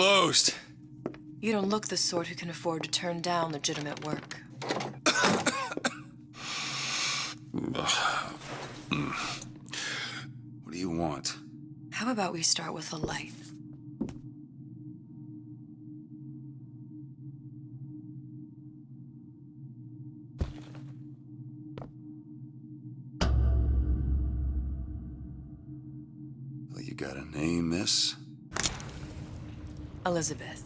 closed. You don't look the sort who can afford to turn down legitimate work. What do you want? How about we start with a light? Well, you got a name, miss? Elizabeth.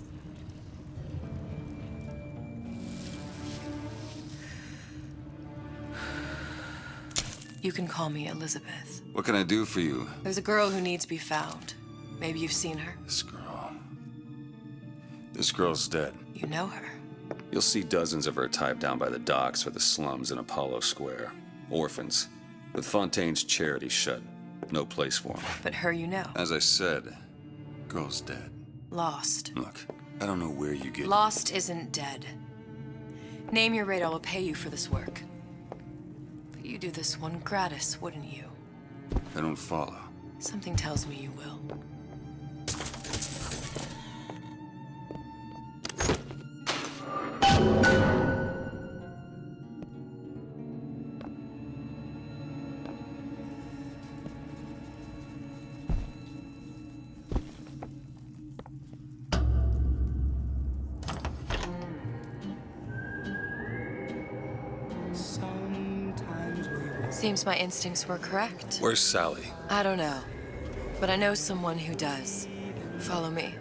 You can call me Elizabeth. What can I do for you? There's a girl who needs to be found. Maybe you've seen her. This girl. This girl's dead. You know her. You'll see dozens of her tied down by the docks or the slums in Apollo Square. Orphans. With Fontaine's charity shut. No place for them. But her you know. As I said, girl's dead. Lost. Look, I don't know where you get... Lost isn't dead. Name your rate, I will pay you for this work. But you do this one gratis, wouldn't you? I don't follow. Something tells me you will. Seems my instincts were correct. Where's Sally? I don't know, but I know someone who does. Follow me.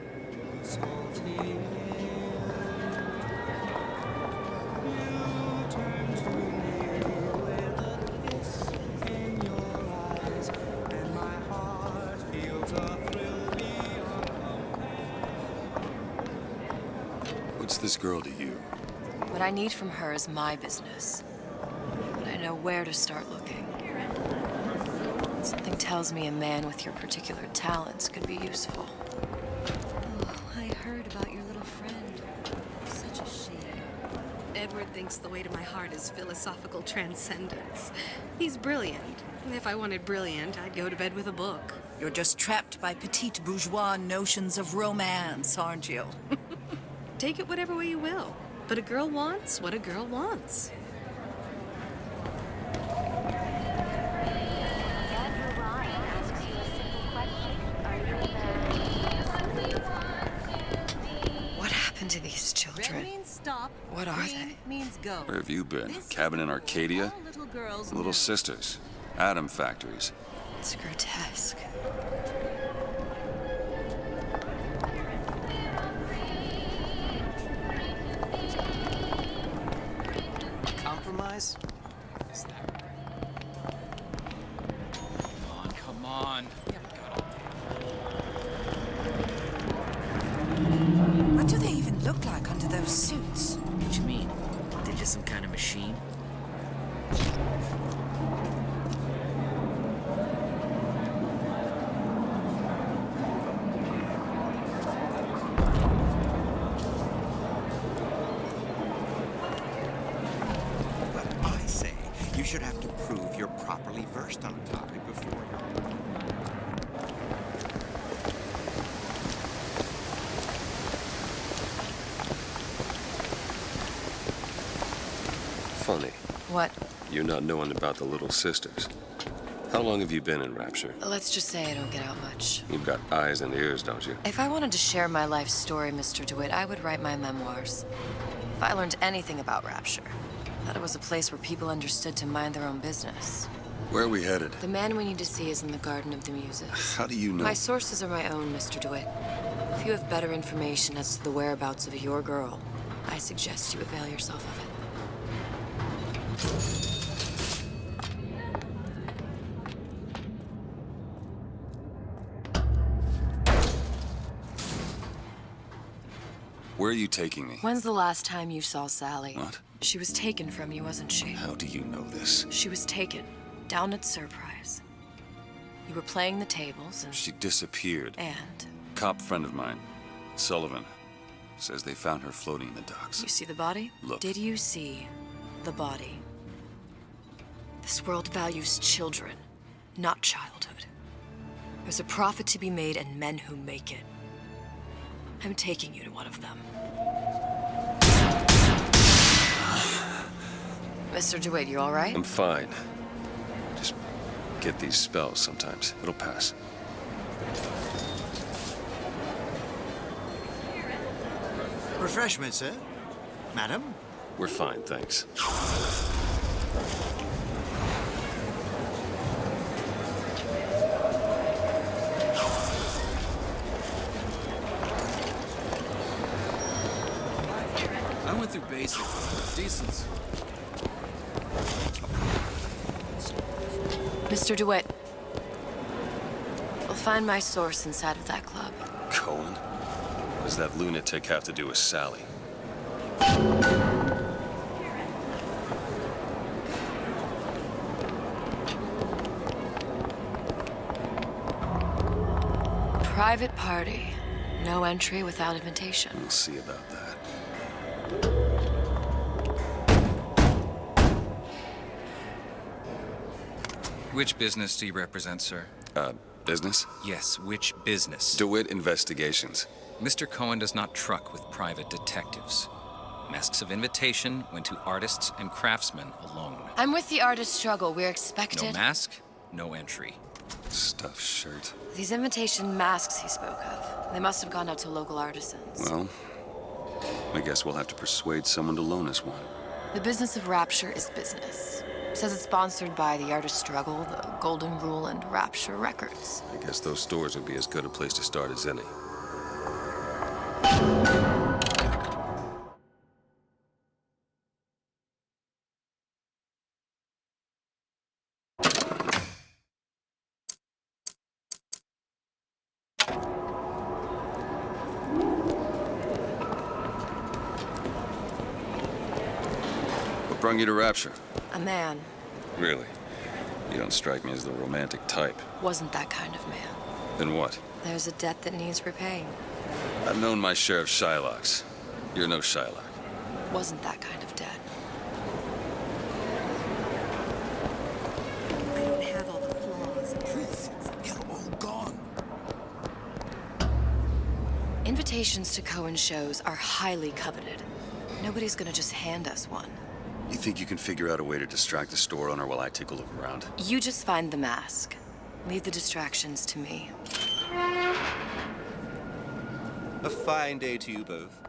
What's this girl to you? What I need from her is my business. But I know where to start looking. Something tells me a man with your particular talents could be useful. Oh, I heard about your little friend. Such a shame. Edward thinks the way to my heart is philosophical transcendence. He's brilliant. And if I wanted brilliant, I'd go to bed with a book. You're just trapped by petite bourgeois notions of romance, aren't you? Take it whatever way you will. But a girl wants what a girl wants. What happened to these children? Red means stop. What are Green they? means go. Where have you been? This Cabin in is Arcadia? all little girls Little know. sisters. Atom factories. It's grotesque. Compromise? Is that right? Come on. We haven't got all day. What do they even look like under those suits? What you mean? They're just some kind of machine? But I say you should have to prove you're properly versed on a topic before you're... Funny. What? You not knowing about the Little Sisters. How long have you been in Rapture? Let's just say I don't get out much. You've got eyes and ears, don't you? If I wanted to share my life story, Mr. DeWitt, I would write my memoirs. If I learned anything about Rapture, that it was a place where people understood to mind their own business. Where are we headed? The man we need to see is in the Garden of the Muses. How do you know? My sources are my own, Mr. DeWitt. If you have better information as to the whereabouts of your girl, I suggest you avail yourself of it. Where are you taking me? When's the last time you saw Sally? What? She was taken from you, wasn't she? How do you know this? She was taken, down at Surprise. You were playing the tables and... She disappeared. And? Cop friend of mine, Sullivan, says they found her floating in the docks. You see the body? Look. Did you see the body? This world values children, not childhood. There's a profit to be made and men who make it. I'm taking you to one of them. Mr. DeWitt, you all right? I'm fine. Just get these spells sometimes. It'll pass. Refreshment, sir? Madam? We're fine, thanks. I went through basic. Decent. Mr. DeWitt, we'll find my source inside of that club. Cohen? What does that lunatic have to do with Sally? Private party. No entry without invitation. We'll see about that. Which business do you represent, sir? Business? Yes, which business? DeWitt Investigations. Mr. Cohen does not truck with private detectives. Masks of invitation went to artists and craftsmen alone. I'm with the artist struggle. We're expected. No mask, no entry. Stuffed shirt. These invitation masks he spoke of, they must have gone out to local artisans. Well, I guess we'll have to persuade someone to loan us one. The business of Rapture is business. Says it's sponsored by the artist struggle, the Golden Rule, and Rapture Records. I guess those stores would be as good a place to start as any. What brought you to Rapture? A man. Really? You don't strike me as the romantic type. Wasn't that kind of man. Then what? There's a debt that needs repaying. I've known my share of Shylocks. You're no Shylock. Wasn't that kind of debt. I don't have all the flaws. They're all gone. Invitations to Cohen shows are highly coveted. Nobody's gonna just hand us one. You think you can figure out a way to distract the store owner while I take a look around? You just find the mask. Leave the distractions to me. A fine day to you both.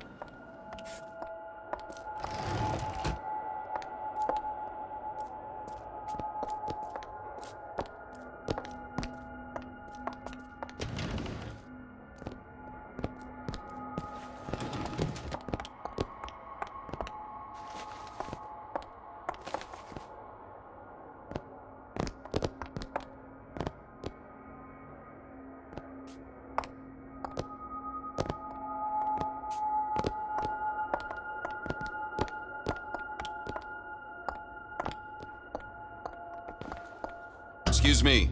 Excuse me.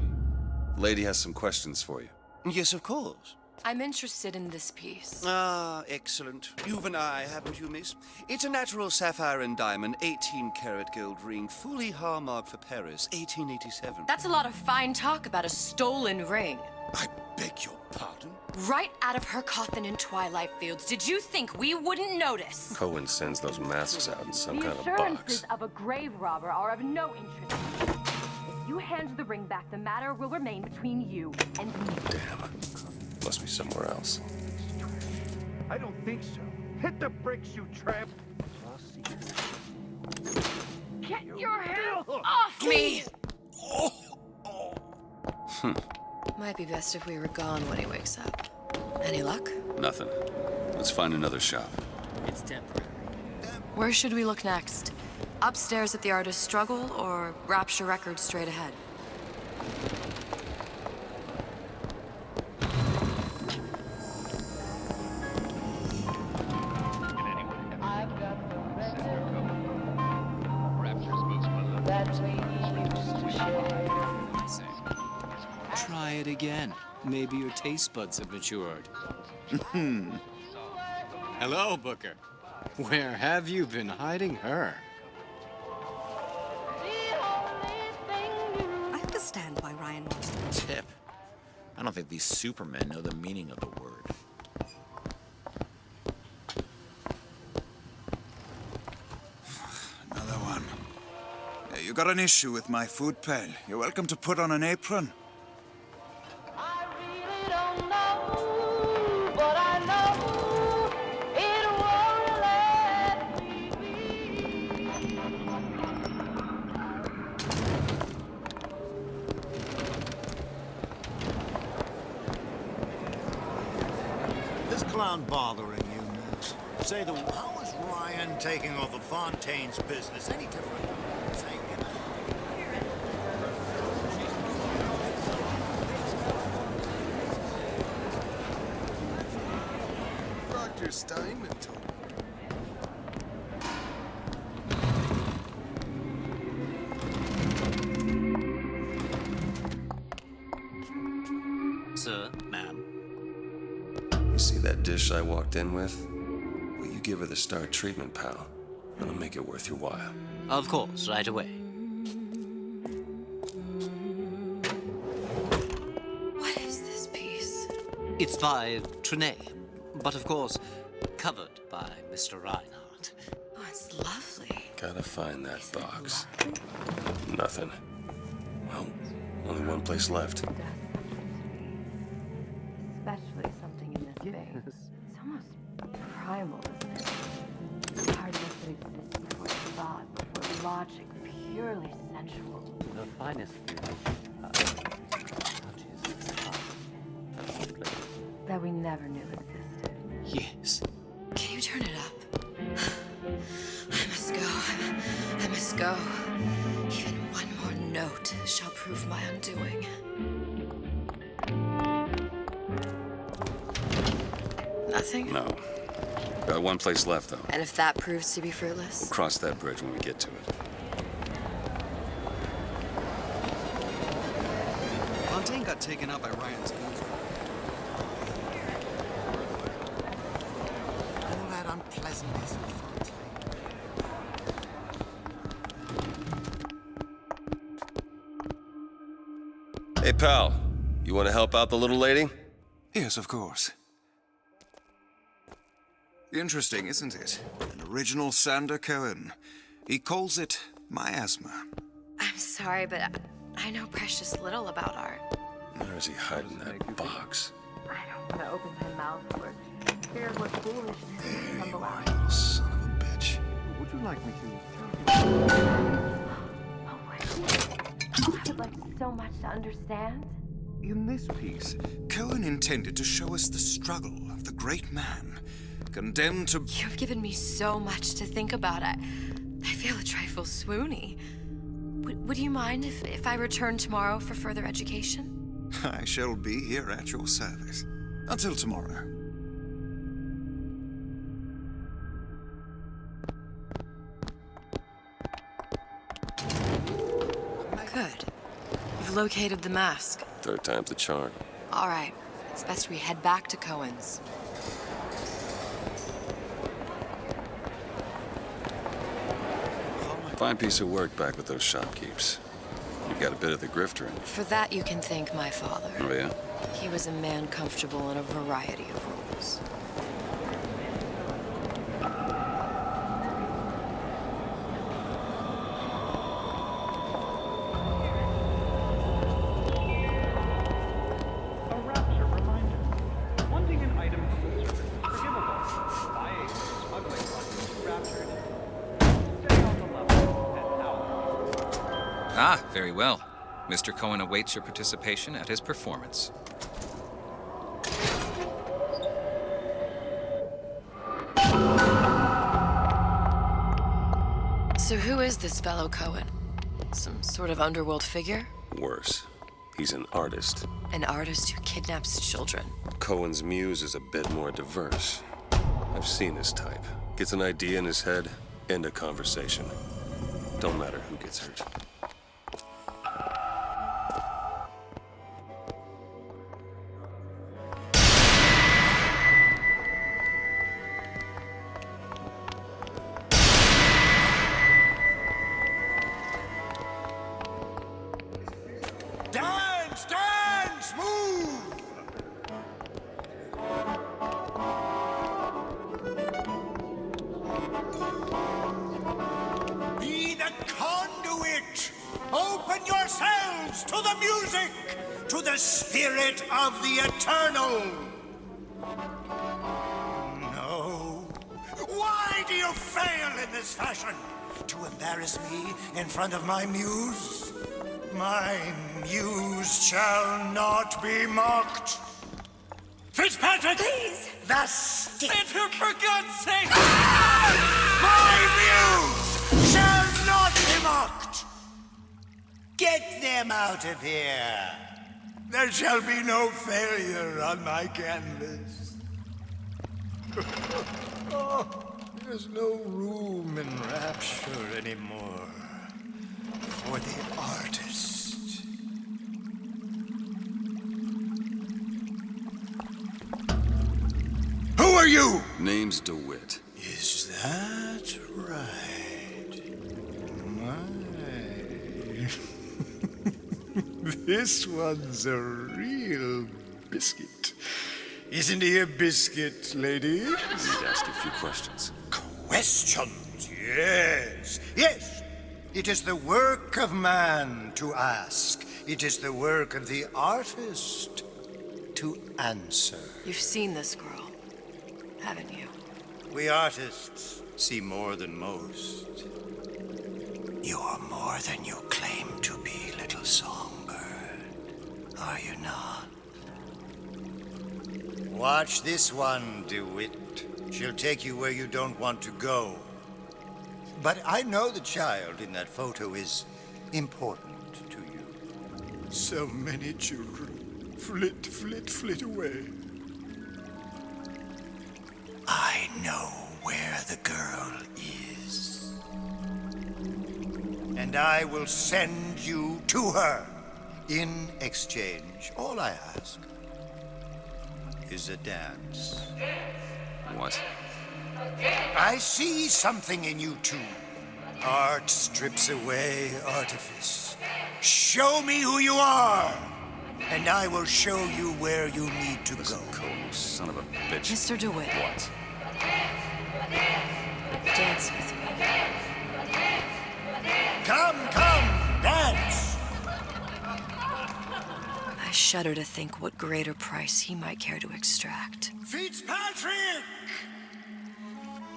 Lady has some questions for you. Yes, of course. I'm interested in this piece. Ah, excellent. You've an eye, haven't you, miss? It's a natural sapphire and diamond, 18-karat gold ring, fully hallmarked for Paris, 1887. That's a lot of fine talk about a stolen ring. I beg your pardon? Right out of her coffin in Twilight Fields. Did you think we wouldn't notice? Cohen sends those masks out in some The kind of assurances box. of a grave robber are of no interest. If you hand the ring back, the matter will remain between you and me. Damn. Must be somewhere else. I don't think so. Hit the bricks, you tramp! I'll see. Get your hands off me! Might be best if we were gone when he wakes up. Any luck? Nothing. Let's find another shop. It's temporary. Where should we look next? Upstairs at the Artist Struggle or Rapture Records straight ahead? Try it again. Maybe your taste buds have matured. Hello, Booker. Where have you been hiding her? I understand why Ryan wants to. Tip. I don't think these supermen know the meaning of the word. you got an issue with my food, pal? You're welcome to put on an apron. This clown bothering you, Max? Say, how is Ryan taking over Fontaine's business? Any different than saying Dr. Steinman told me. Sir, ma'am. You see that dish I walked in with? Will you give her the star treatment, pal? It'll make it worth your while. Of course, right away. What is this piece? It's by Trenet, but of course, covered by Mr. Reinhardt. Oh, it's lovely. Gotta find that box. Nothing. Well, only one place left. Especially something in this vein. It's almost primal, isn't it? Hardness that exists before thought, before logic, purely sensual. The finest That we never knew existed. Yes. Can you turn it up? I must go. I must go. Even one more note shall prove my undoing. Nothing? No. Got one place left, though. And if that proves to be fruitless? We'll cross that bridge when we get to it. Fontaine got taken out by Ryan's goons. all that unpleasantness of Fontaine? Hey, pal. You want to help out the little lady? Yes, of course. Interesting, isn't it? An original Sander Cohen. He calls it miasma. I'm sorry, but I know precious little about art. Where is he hiding that box? I don't want to open my mouth for it. Fear what foolishness will tumble out. Little son of a bitch. Would you like me to Oh, wait. I would like so much to understand. In this piece, Cohen intended to show us the struggle of the great man, condemned to... You've given me so much to think about. I feel a trifle swoony. Would you mind if I return tomorrow for further education? I shall be here at your service. Until tomorrow. Good. You've located the mask. Third time's the charm. All right. It's best we head back to Cohen's. Fine piece of work back with those shopkeepers. You got a bit of the grifter in you. For that, you can thank my father. Oh, yeah? He was a man comfortable in a variety of roles. A Rapture reminder. Wanting an item from the service. Forgivable. Buying, smuggling one, Raptured. Stay on the level and out. Ah, very well. Mr. Cohen awaits your participation at his performance. So who is this fellow Cohen? Some sort of underworld figure? Worse. He's an artist. An artist who kidnaps children. Cohen's muse is a bit more diverse. I've seen this type. Gets an idea in his head, end a conversation. Don't matter who gets hurt. Dance, dance, move! Be the conduit the music, to the spirit of the eternal. No. Why do you fail in this fashion? To embarrass me in front of my muse? My muse shall not be mocked. Fitzpatrick! Please! The stick! Save her, for God's sake! My muse shall not be mocked! Get them out of here! There shall be no failure on my canvas. There's no room in Rapture anymore for the artist. Who are you? Name's DeWitt. Is that right? My. This one's a real biscuit. Isn't he a biscuit, lady? I need to ask you a few questions. Questions? Yes. Yes. It is the work of man to ask. It is the work of the artist to answer. You've seen this girl, haven't you? We artists see more than most. You are more than you claim to be, little songbird. Are you not? Watch this one, DeWitt. She'll take you where you don't want to go. But I know the child in that photo is important to you. So many children flit, flit, flit away. I know where the girl is. And I will send you to her. In exchange, all I ask is a dance. What? I see something in you two. Art strips away artifice. Show me who you are, and I will show you where you need to go. Cole, son of a bitch. Mr. DeWitt. What? Dance with me. Come, dance! I shudder to think what greater price he might care to extract. Fitzpatrick!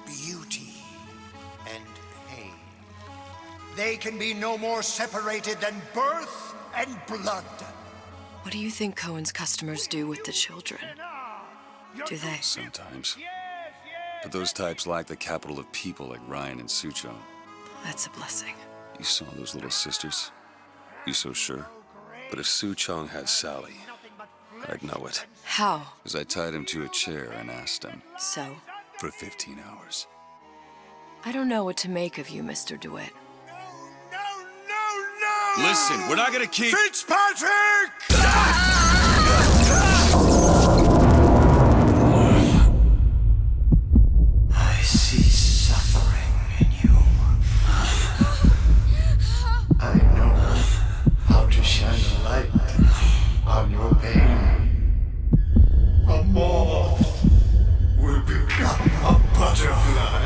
Beauty and pain. They can be no more separated than birth and blood. What do you think Cohen's customers do with the children? Do they? Sometimes. But those types lack the capital of people like Ryan and Suchong. That's a blessing. You saw those little sisters? You so sure? But if Suchong had Sally, I'd know it. How? Because I tied him to a chair and asked him. So? For 15 hours. I don't know what to make of you, Mr. DeWitt. No! Listen, we're not gonna keep... Fitzpatrick! I see suffering in you. I know how to shine a light on your pain. A moth will become a butterfly.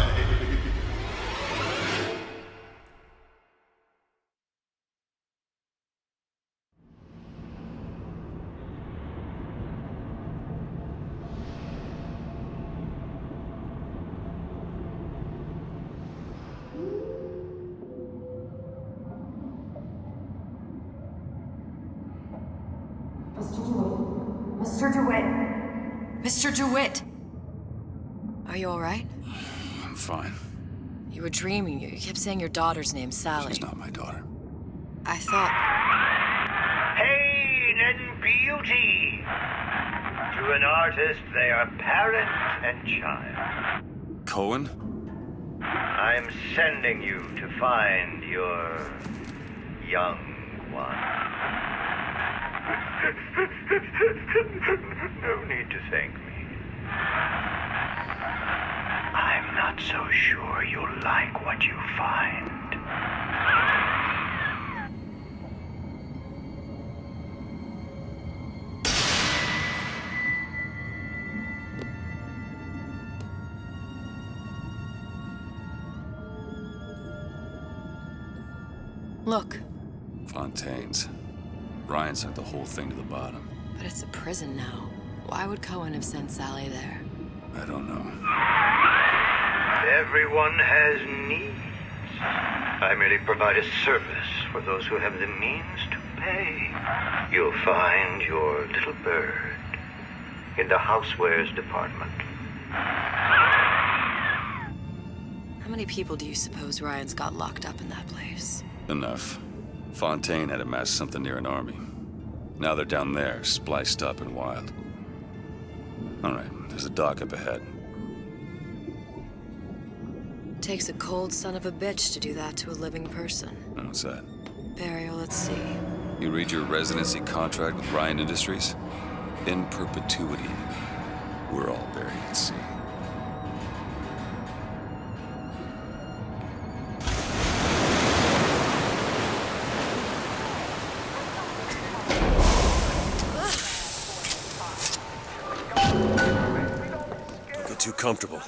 Mr. DeWitt! Mr. DeWitt! Are you all right? I'm fine. You were dreaming. You kept saying your daughter's name, Sally. She's not my daughter. I thought... Pain and beauty. To an artist, they are parent and child. Cohen? I'm sending you to find your young one. No need to thank me. I'm not so sure you'll like what you find. Look. Fontaine's. Ryan sent the whole thing to the bottom. But it's a prison now. Why would Cohen have sent Sally there? I don't know. Everyone has needs. I merely provide a service for those who have the means to pay. You'll find your little bird in the housewares department. How many people do you suppose Ryan's got locked up in that place? Enough. Fontaine had amassed something near an army. Now they're down there, spliced up and wild. All right, there's a dock up ahead. Takes a cold son of a bitch to do that to a living person. And what's that? Burial at sea. You read your residency contract with Ryan Industries? In perpetuity, we're all buried at sea. Don't get too comfortable.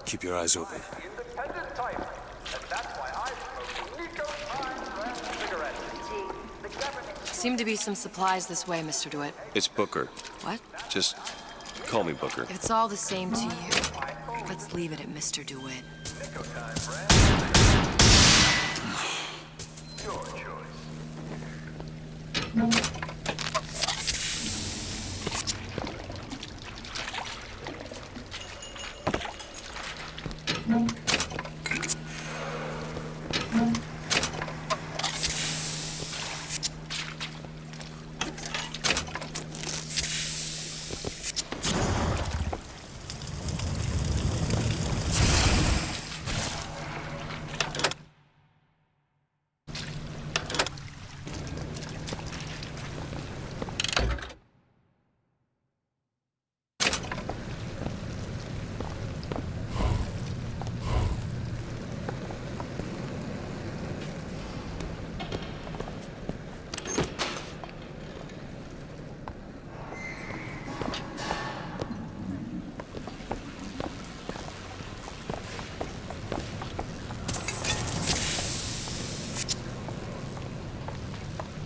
Keep your eyes open. Seem to be some supplies this way, Mr. DeWitt. It's Booker. What? Just call me Booker. If it's all the same to you, let's leave it at Mr. DeWitt.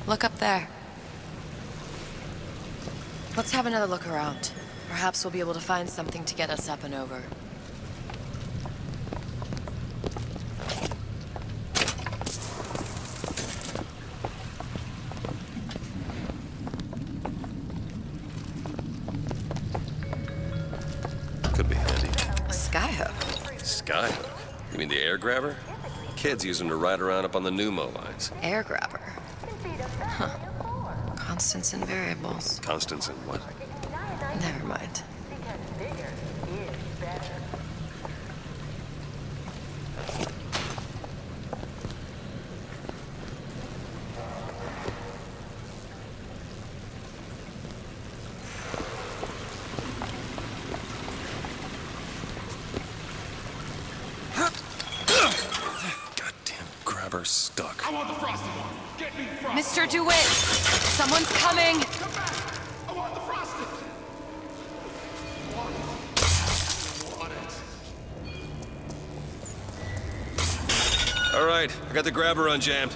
Look up there. Let's have another look around. Perhaps we'll be able to find something to get us up and over. Could be handy. A skyhook? Skyhook? You mean the air grabber? Kids use them to ride around up on the pneumo lines. Air grabber? Huh. Constants and variables. Constants and what? Never mind. Goddamn grabber stuck. I want the frosted one. Get me frosted. Mr. DeWitt! Someone's coming! Come back. I want the frosted. Want it. All right, I got the grabber unjammed.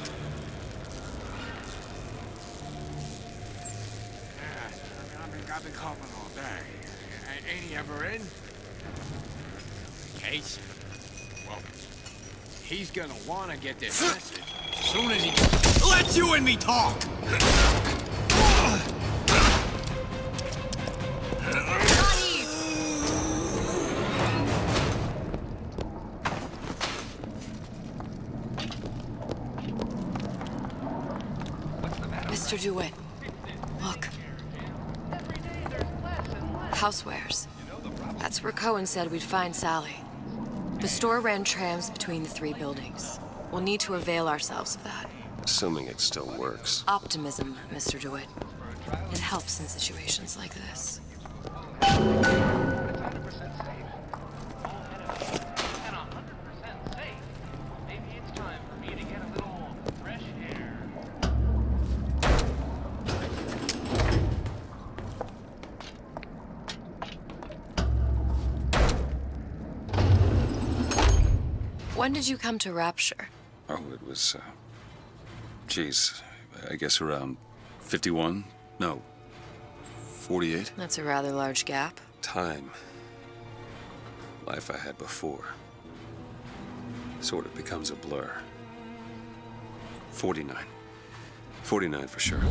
I've been calling all day. Ain't he ever in? Case? Well, he's gonna wanna get this message as soon as he lets you and me talk. Mr. DeWitt, look. Housewares. That's where Cohen said we'd find Sally. The store ran trams between the three buildings. We'll need to avail ourselves of that. Assuming it still works. Optimism, Mr. DeWitt. It helps in situations like this. When did you come to Rapture? Oh, it was, geez, I guess around 51? No. 48? That's a rather large gap. Time. Life I had before. Sort of becomes a blur. 49. 49 for sure.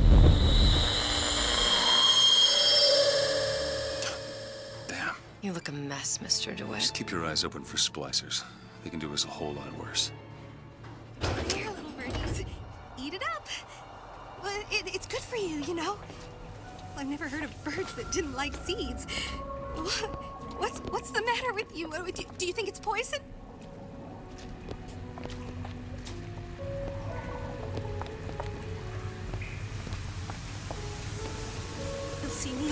Damn. You look a mess, Mr. DeWitt. Just keep your eyes open for splicers. They can do us a whole lot worse. Here, little birdies. Eat it up. Well, it's good for you, you know. I've never heard of birds that didn't like seeds. What's the matter with you? Do you think it's poison? You'll see me.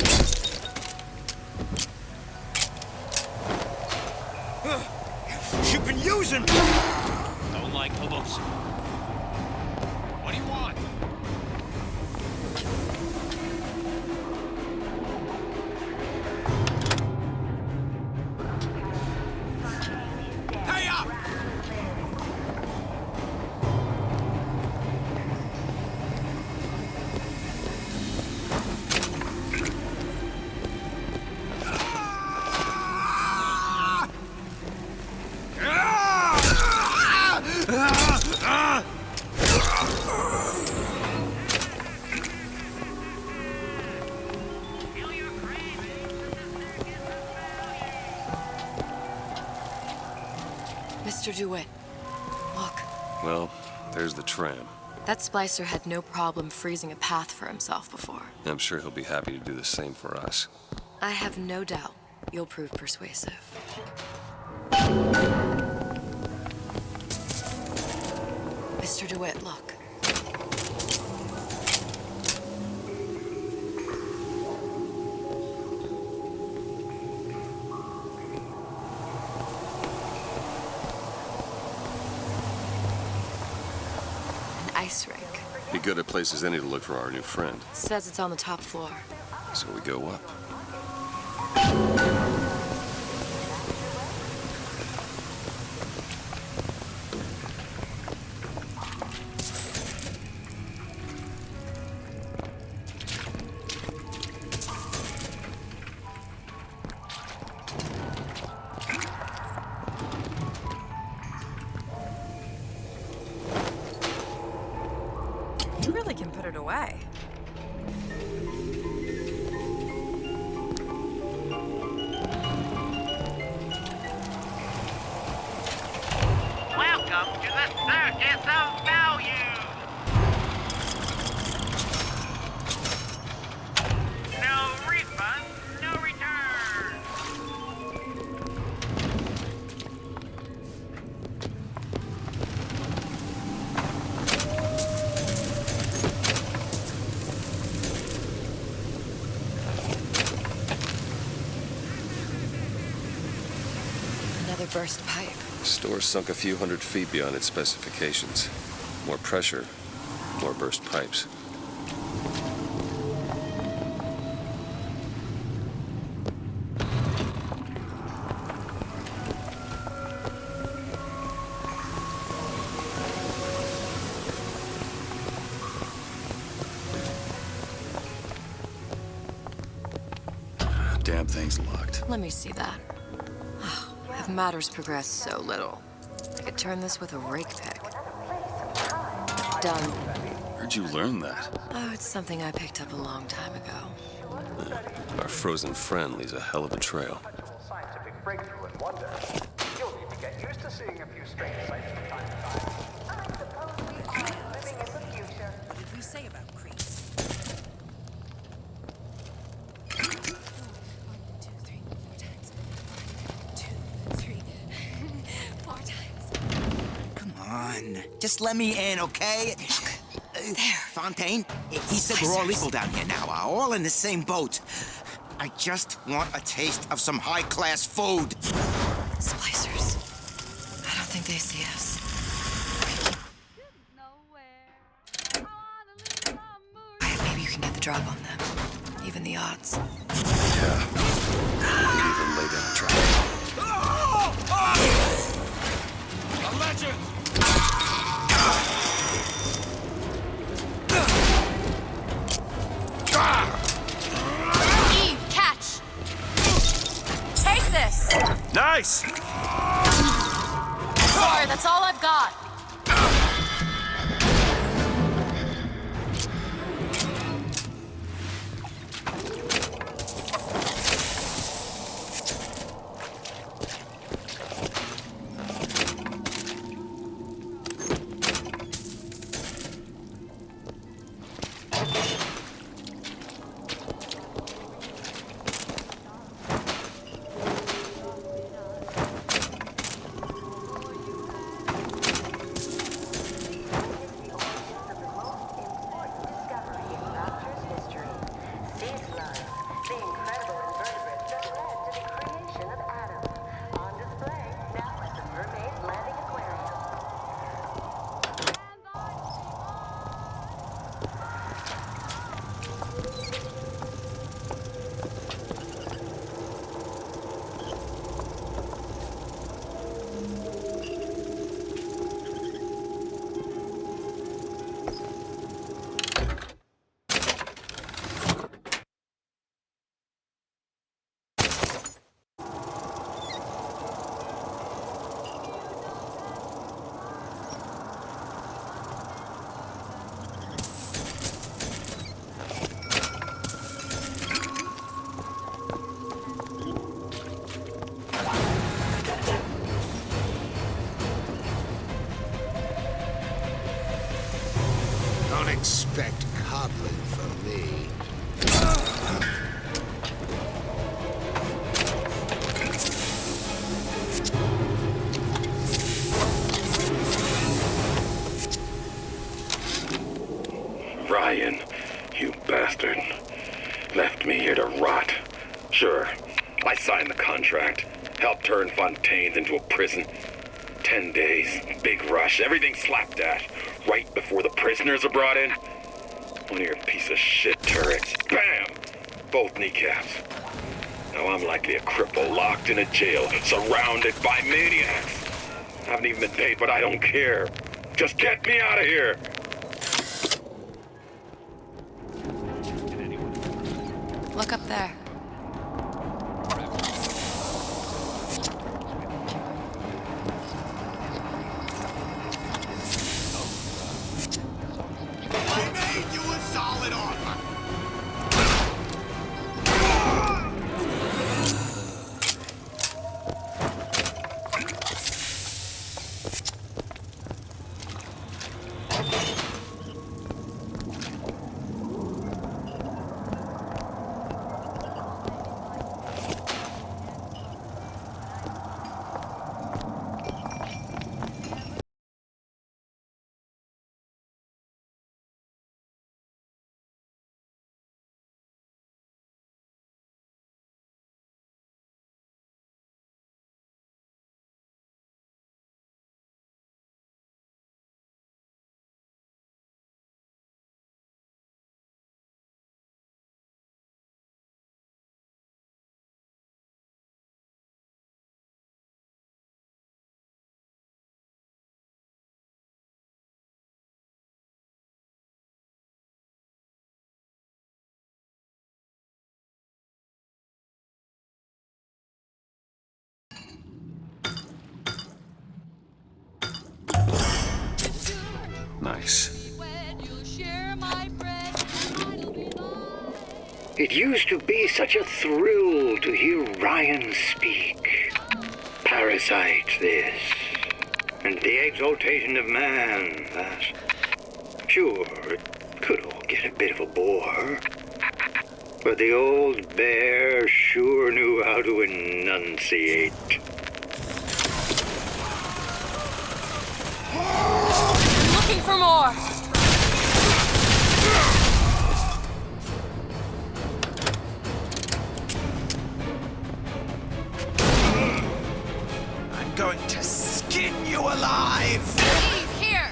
You've been using. Don't like Toulouse. What do you want? Pay up! Mr. DeWitt, look. Well, there's the tram. That splicer had no problem freezing a path for himself before. I'm sure he'll be happy to do the same for us. I have no doubt you'll prove persuasive. Mr. DeWitt, look. Ice rink. Be good at places any to look for our new friend. Says it's on the top floor. So we go up. You really can put it away. Welcome to the Circus of Value! No refund, no return! Another burst pipe. The store sunk a few hundred feet beyond its specifications. More pressure, more burst pipes. Damn thing's locked. Let me see that. Oh, have matters progressed so little? I could turn this with a rake pick. Done. Where'd you learn that? Oh, it's something I picked up a long time ago. Our frozen friend leaves a hell of a trail. Scientific breakthrough and wonder. You'll need to get used to seeing a few strange sights from time to time. I suppose we are living in the future. What did we say about Crete? 4 times. Come on. Just let me in, okay? There. Fontaine, he said we're all equal down here now. All in the same boat. I just want a taste of some high-class food. Splicers. I don't think they see us. Maybe you can get the drop on them. Even the odds. Yeah. We could even lay down a trap. A legend! Nice! Sorry, that's all I've got. Don't expect coddling from me. Ryan, you bastard. Left me here to rot. Sure, I signed the contract. Helped turn Fontaine's into a prison. 10 days, big rush, everything slapdash. Right before the prisoners are brought in. One of your piece of shit turrets. Bam! Both kneecaps. Now I'm likely a cripple locked in a jail, surrounded by maniacs. Haven't even been paid, but I don't care. Just get me out of here! Look up there. Nice. It used to be such a thrill to hear Ryan speak. Parasite, this. And the exaltation of man, that. Sure, it could all get a bit of a bore. But the old bear sure knew how to enunciate. Looking for more! I'm going to skin you alive! Please, here!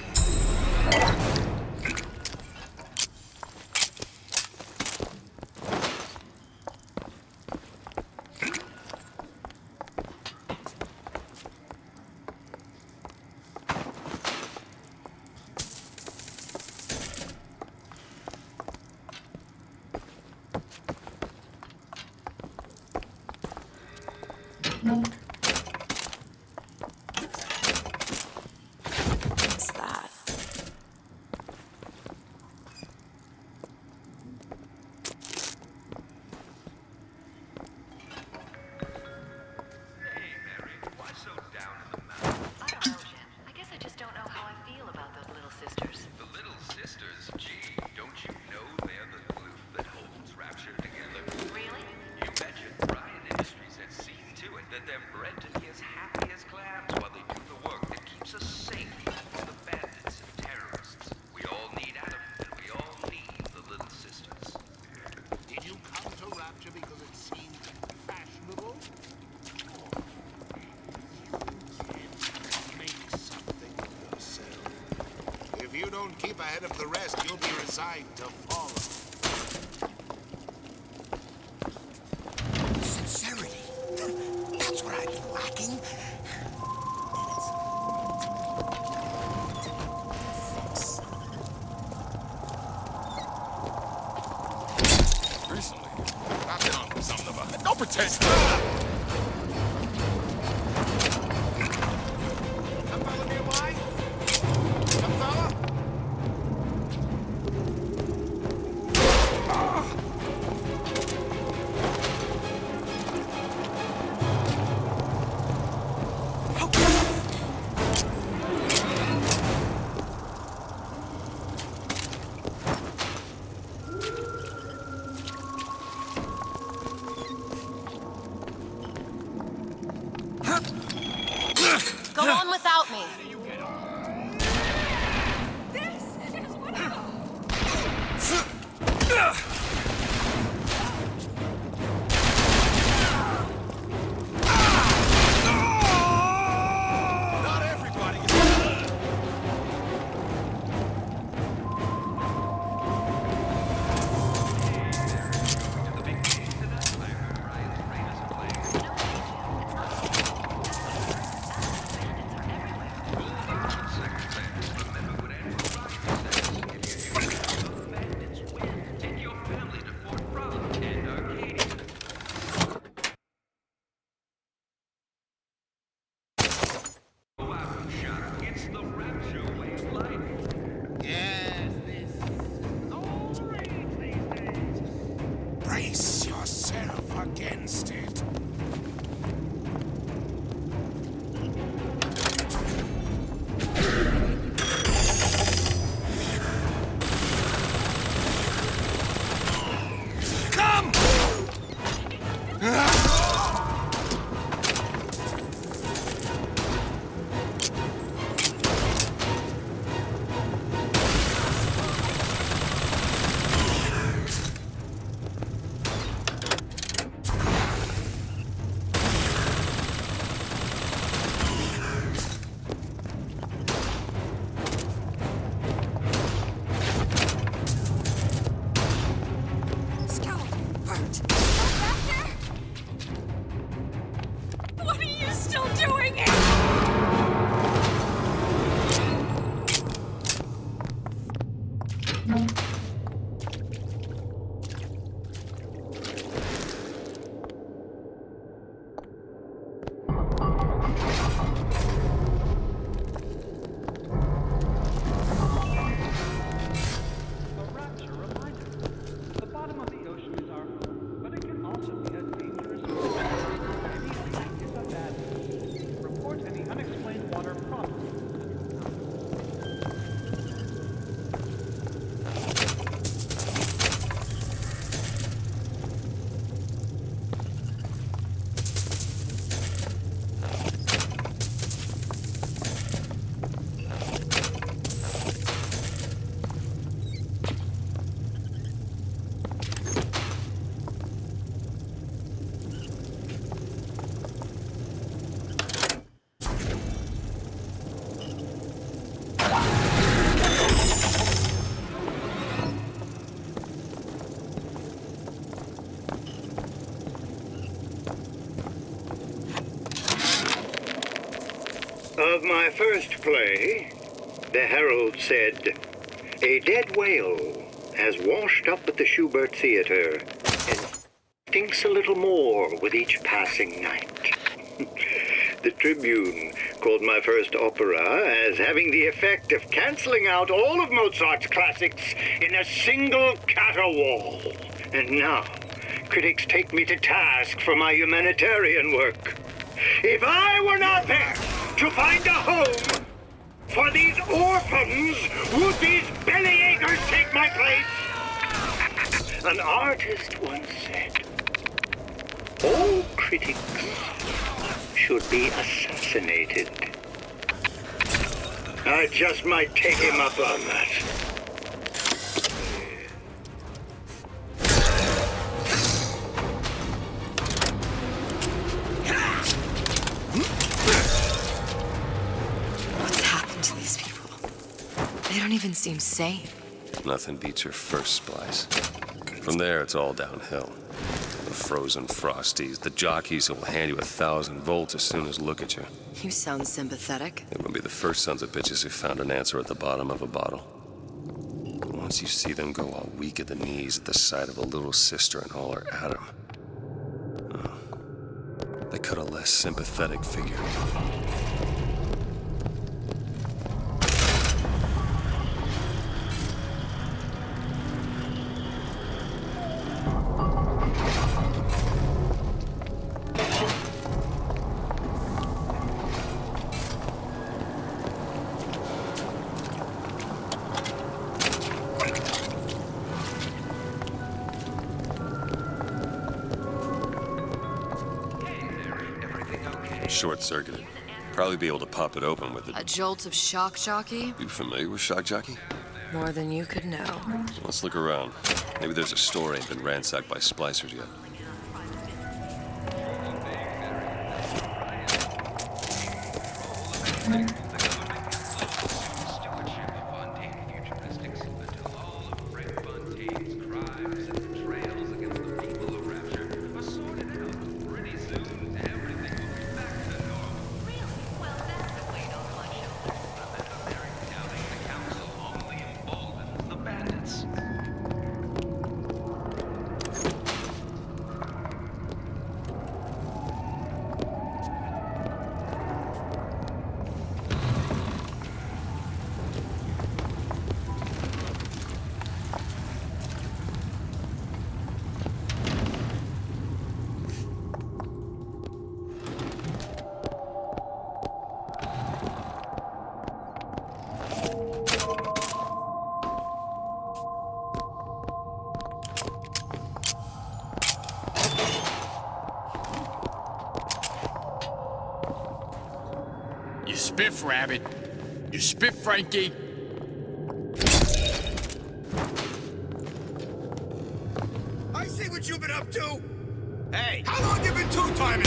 ahead of the rest, you'll be resigned to follow. Sincerity. That's what I've been lacking. Recently, I've been on something about it. Don't pretend. Come follow nearby? Come follow? Go on without me. Not everybody is... It's the Rapture way of life. Yes, this is all rage these days. Brace yourself against it. Come! What are you still doing here? The Rapture reminder. The bottom of the ocean is our home, but it can also be a dangerous place. Anything is a bad thing. Report any unexplained water promptly. Of my first play, the herald said, "A dead whale has washed up at the Schubert Theater and stinks a little more with each passing night." The Tribune called my first opera as having the effect of canceling out all of Mozart's classics in a single caterwaul. And now, critics take me to task for my humanitarian work. If I were not there to find a home for these orphans, would these bellyachers take my place? An artist once said, all critics should be assassinated. I just might take him up on that. What's happened to these people? They don't even Everything seems sane. Nothing beats your first splice. From there, it's all downhill. The frozen frosties, the jockeys who will hand you 1,000 volts as soon as look at you. You sound sympathetic. They won't be the first sons of bitches who found an answer at the bottom of a bottle. But once you see them go all weak at the knees at the sight of a little sister and all her atom, they cut a less sympathetic figure. Short-circuited. Probably be able to pop it open with A jolt of shock jockey? You familiar with shock jockey? More than you could know. Let's look around. Maybe there's a store ain't been ransacked by splicers yet. You spiff, Rabbit. You spiff, Frankie. I see what you've been up to. Hey! How long you been two-timing?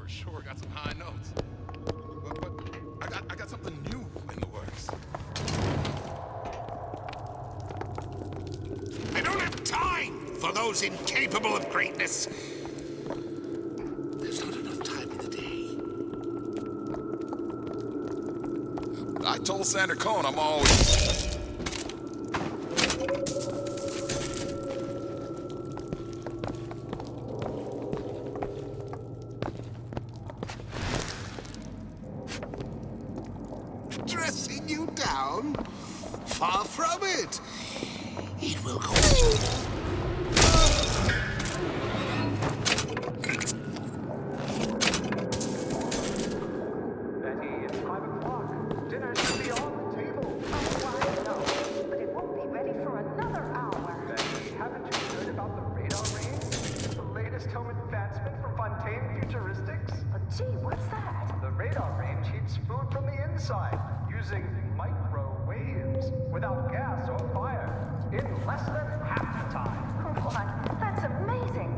Sure, got some high notes. But I got something new in the works. I don't have time for those incapable of greatness. There's not enough time in the day. I told Sandra Cohen I'm always... Dressing you down? Far from it. It will go. Betty, it's 5 o'clock. Dinner should be on the table. Oh, I know, but it won't be ready for another hour. Betty, haven't you heard about the radar range? The latest home advancement from Fontaine Futuristics? Gee, what's that? The radar range heats food from the inside, using microwaves, without gas or fire, in less than half the time. What? That's amazing.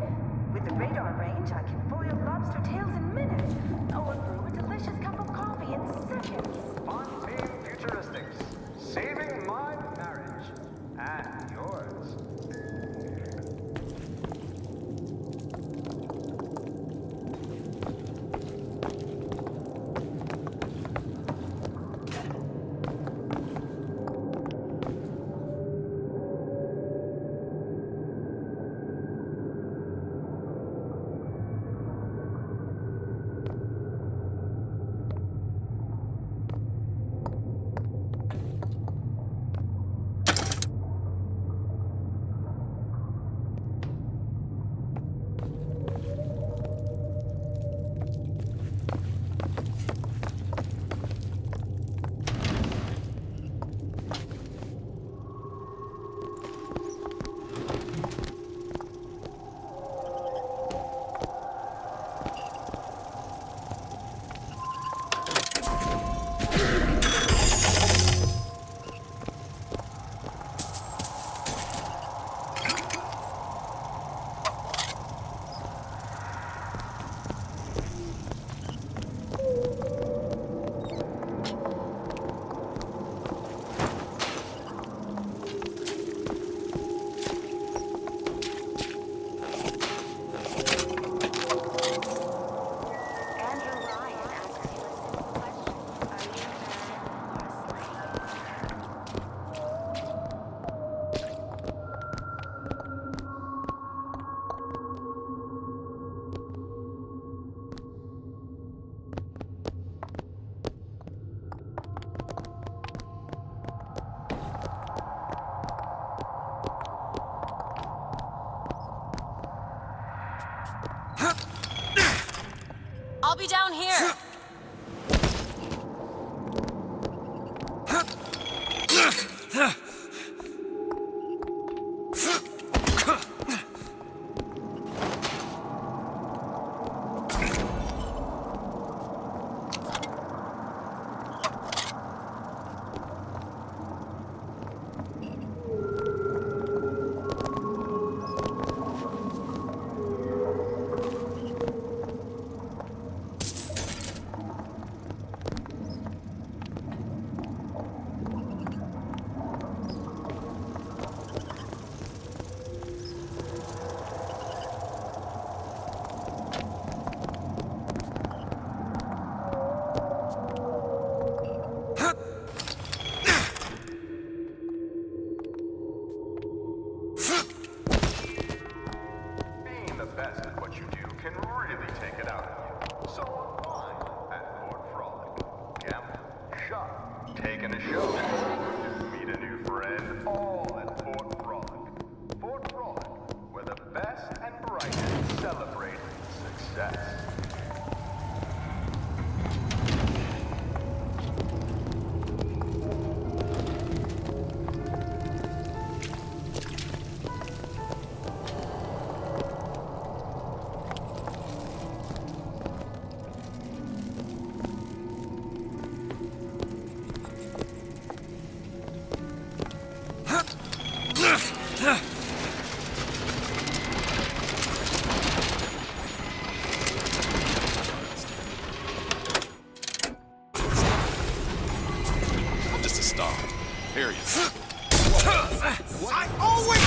With the radar range, I can boil lobster tails in minutes. Or brew a delicious cup of coffee in seconds. Fontaine Futuristics, saving my marriage and yours. I'll be down here. Being the best at what you do can really take it out of you. So unwind at Fort Frolic. Gamble, shop, taking a show, meet a new friend, all at Fort Frolic. Fort Frolic, where the best and brightest celebrate success. I'm just a star. Period. I always...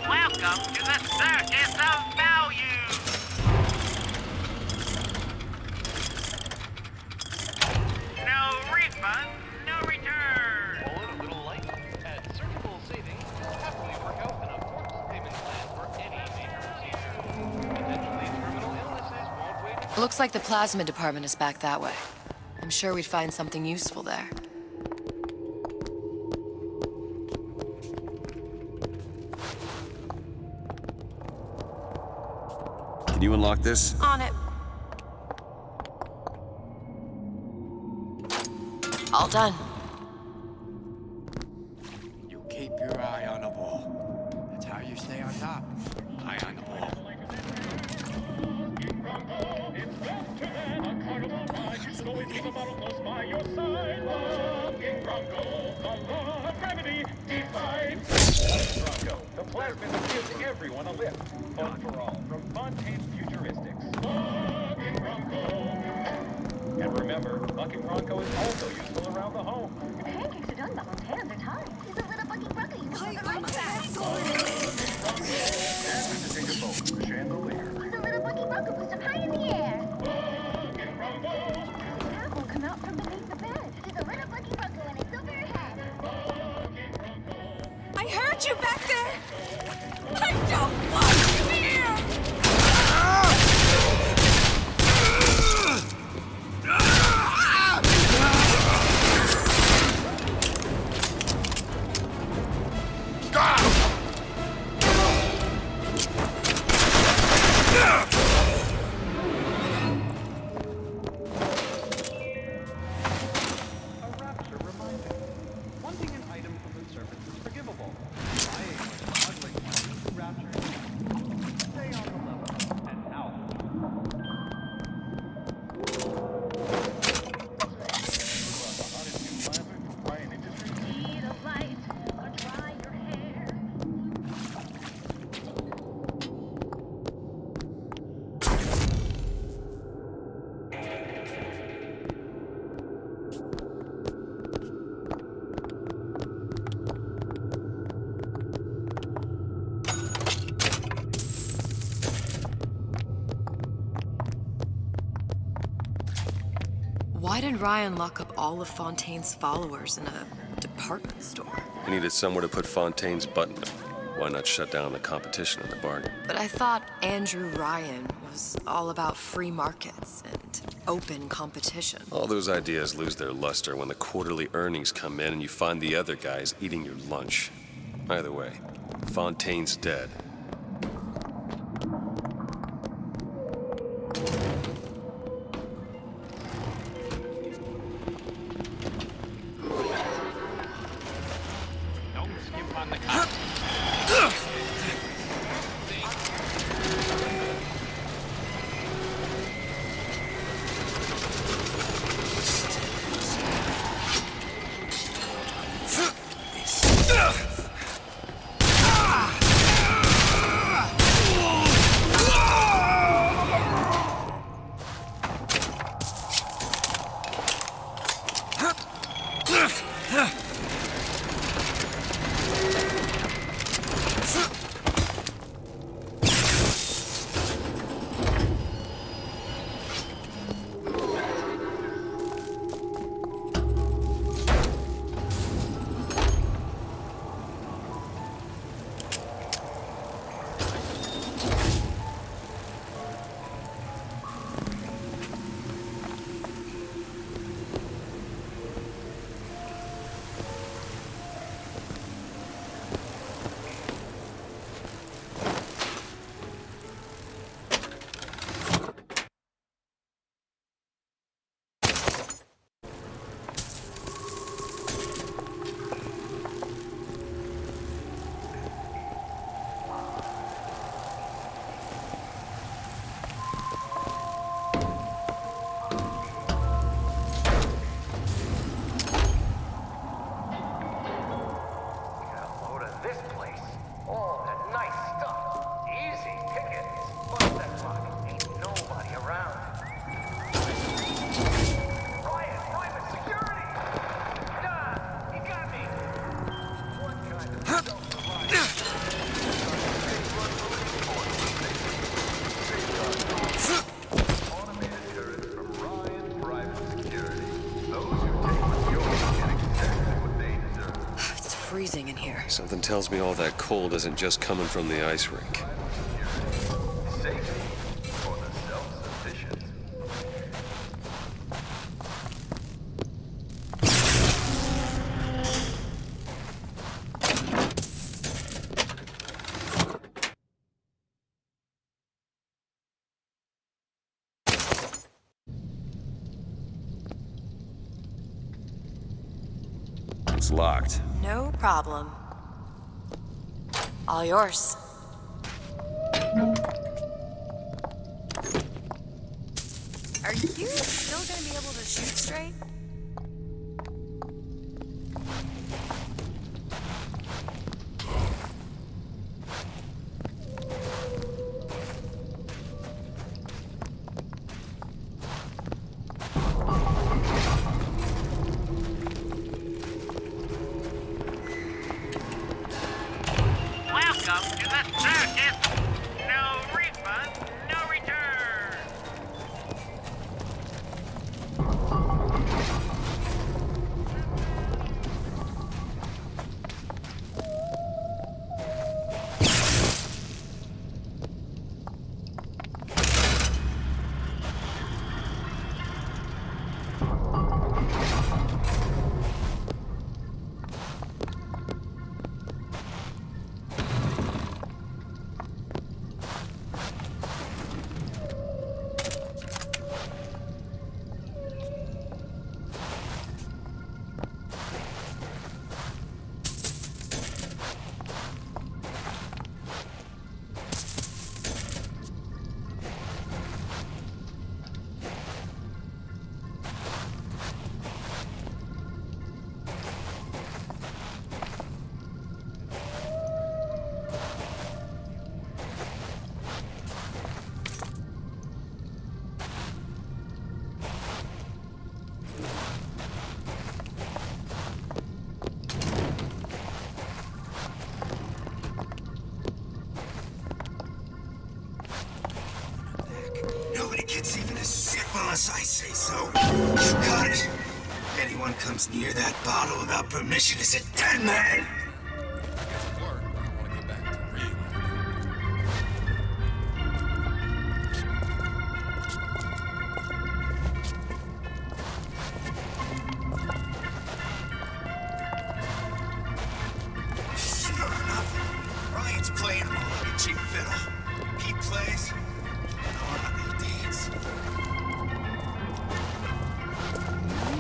Welcome to the Circus of Value! No refund, no return! Pulling a little light? At Surgical Savings, happily work out an affordable payment plan for any major procedure. Potentially terminal illnesses won't wait. Looks like the plasma department is back that way. I'm sure we'd find something useful there. Can you unlock this? On it. All done. You keep your eye on the ball. That's how you stay on top. Eye on the ball. Bronco, the plasmid that gives everyone a lift. Fun for all, from Fontaine's Futuristics. And remember, bucking Bronco is also useful around the home. The pancakes are done, but those hands are tied. He's a little buggy Bronco. You can hold on And the finger bowl, chandelier. He's a little buggy Bronco. Push him high in the air. That will come out from beneath the bed. He's a little buggy Bronco and a silver hat. I heard you back there! I don't want you here! A Rapture reminder. Wanting an item from the surface is forgivable. Buying one smuggling one into Rapture. Stay on the level and out. Need a light or dry your hair. Why did Ryan lock up all of Fontaine's followers in a department store? He needed somewhere to put Fontaine's button. Why not shut down the competition in the bargain? But I thought Andrew Ryan was all about free markets and open competition. All those ideas lose their luster when the quarterly earnings come in and you find the other guys eating your lunch. Either way, Fontaine's dead. Don't skimp on the cop. Freezing in here. Something tells me all that cold isn't just coming from the ice rink. Safety for the self-sufficient. It's locked. No problem. All yours. Are you still gonna be able to shoot straight? Welcome to the circus. No refund, no return. comes near that bottle without permission is a dead man! Sure enough, Ryan's playing him all like a cheap fiddle. He plays, and they dance.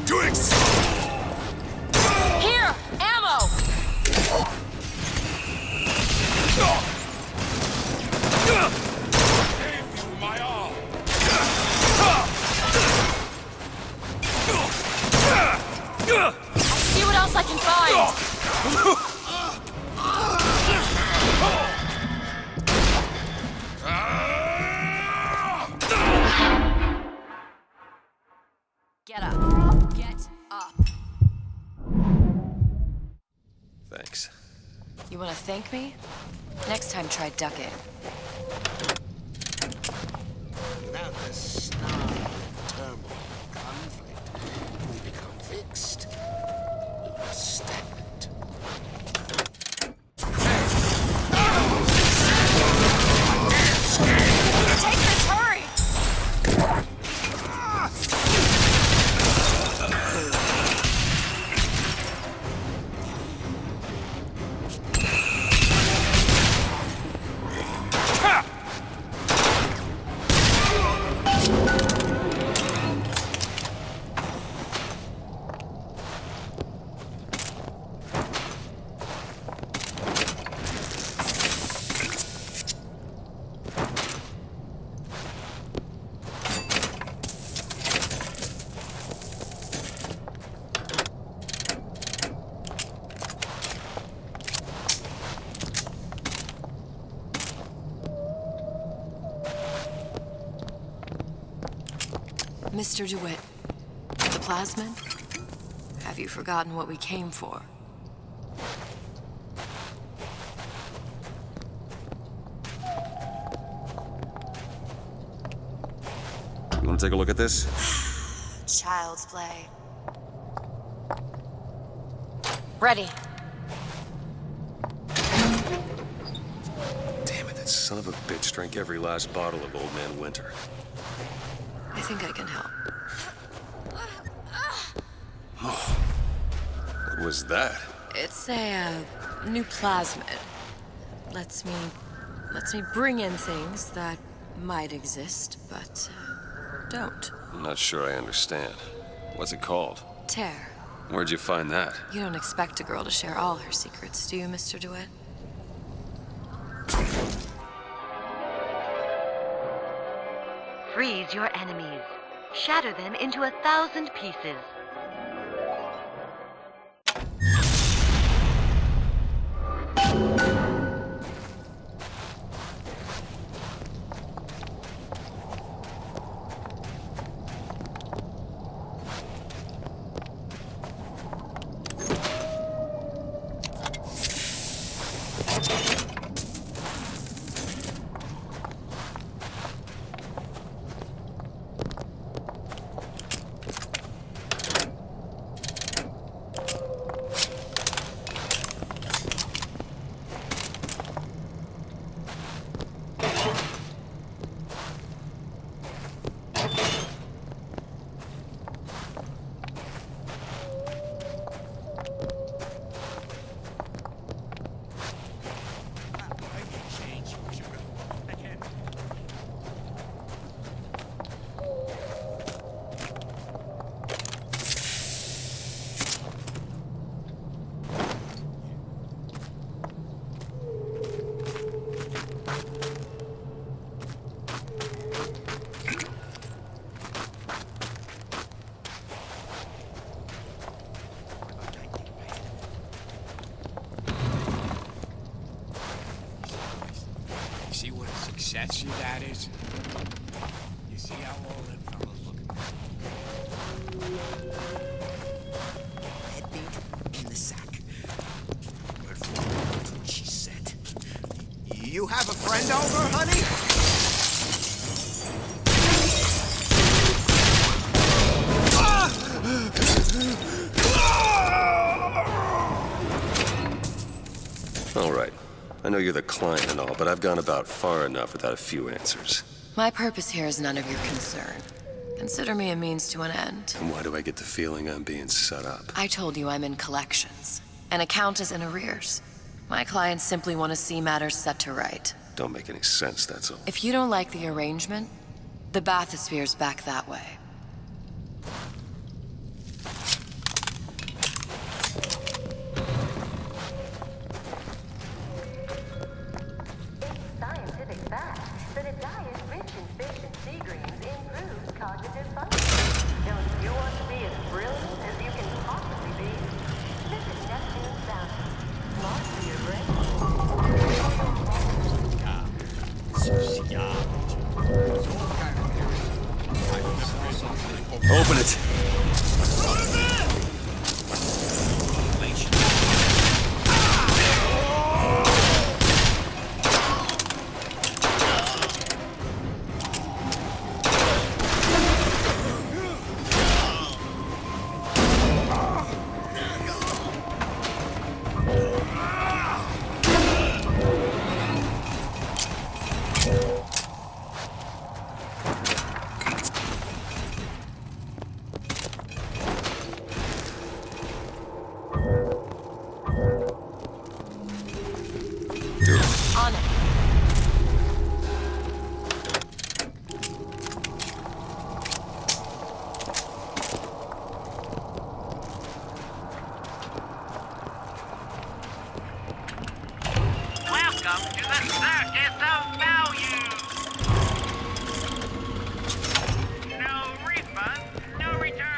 Twigs! Here! Ammo! Gave you my all. See what else I can find! Get up. Get up. Thanks. You want to thank me? Next time, try ducking. Without the snarl and turmoil of conflict, we become fixed. We are stagnant. Take this, hurry! Mr. DeWitt, the plasmid? Have you forgotten what we came for? You want to take a look at this? Child's play. Ready. Damn it, that son of a bitch drank every last bottle of Old Man Winter. I think I can help. What was that? It's a new plasmid. Lets me bring in things that might exist, but don't. I'm not sure I understand. What's it called? Tear. Where'd you find that? You don't expect a girl to share all her secrets, do you, Mr. DeWitt? Freeze your enemies. Shatter them into 1,000 pieces. See what a success your dad is? You see how all them fellas looking? Deadbeat in the sack. Word for word, that's what she said. You have a friend over, honey? All right. I know you're the client and all, but I've gone about far enough without a few answers. My purpose here is none of your concern. Consider me a means to an end. And why do I get the feeling I'm being set up? I told you I'm in collections. An account is in arrears. My clients simply want to see matters set to right. Don't make any sense, that's all. If you don't like the arrangement, the bathysphere's back that way. Scientific fact that a diet rich in fish and sea greens improves cognitive function. Don't you want to be as brilliant as you can possibly be? Visit Neptune's bounty. Smart for your brain. Open it! On it. Welcome to the circus of value. No refund, no return.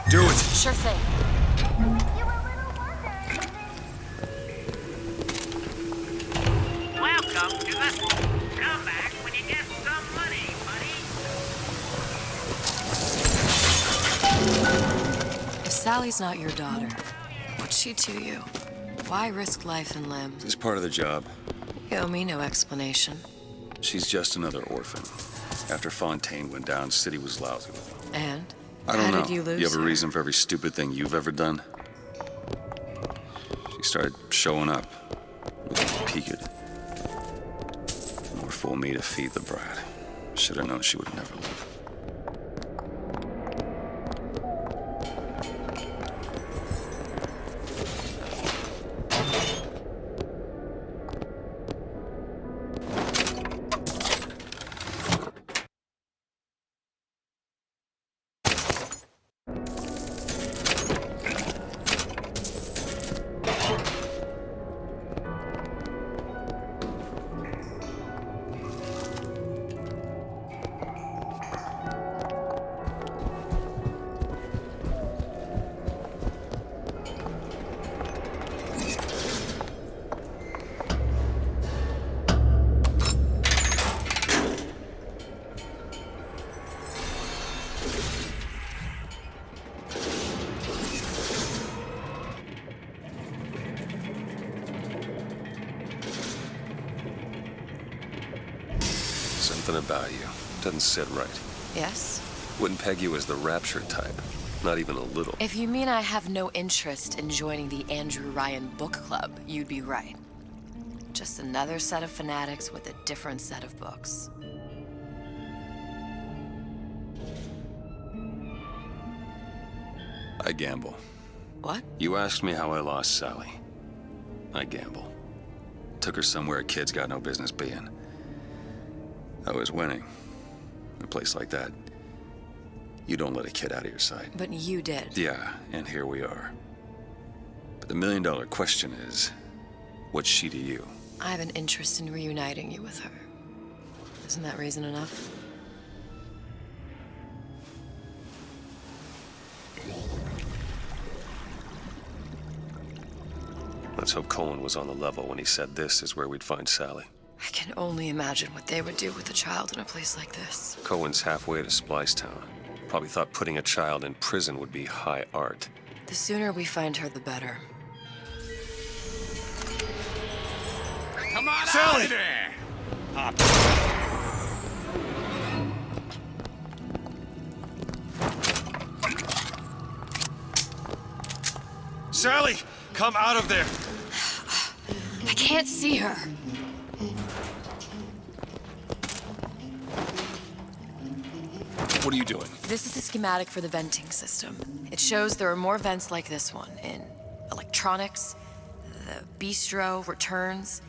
Do it! Sure thing. Welcome to the... Come back when you get some money, buddy. If Sally's not your daughter, what's she to you? Why risk life and limb? It's part of the job. You owe me no explanation. She's just another orphan. After Fontaine went down, City was lousy with her. And? I don't How know. did you lose You have a her? reason for every stupid thing you've ever done? She started showing up. Looking peaked. More fool me to feed the brat. Should have known she would never live. Something about you doesn't sit right. Yes? Wouldn't peg you as the Rapture type. Not even a little. If you mean I have no interest in joining the Andrew Ryan Book Club, you'd be right. Just another set of fanatics with a different set of books. I gamble. What? You asked me how I lost Sally. I gamble. Took her somewhere a kid's got no business being. I was winning. In a place like that, you don't let a kid out of your sight. But you did. Yeah, and here we are. But the million-dollar question is, what's she to you? I have an interest in reuniting you with her. Isn't that reason enough? Let's hope Cohen was on the level when he said this is where we'd find Sally. I can only imagine what they would do with a child in a place like this. Cohen's halfway to Splicetown. Probably thought putting a child in prison would be high art. The sooner we find her, the better. Come on Sally! out of there! Sally! Come out of there! I can't see her. What are you doing? This is a schematic for the venting system. It shows there are more vents like this one in electronics, the bistro, returns,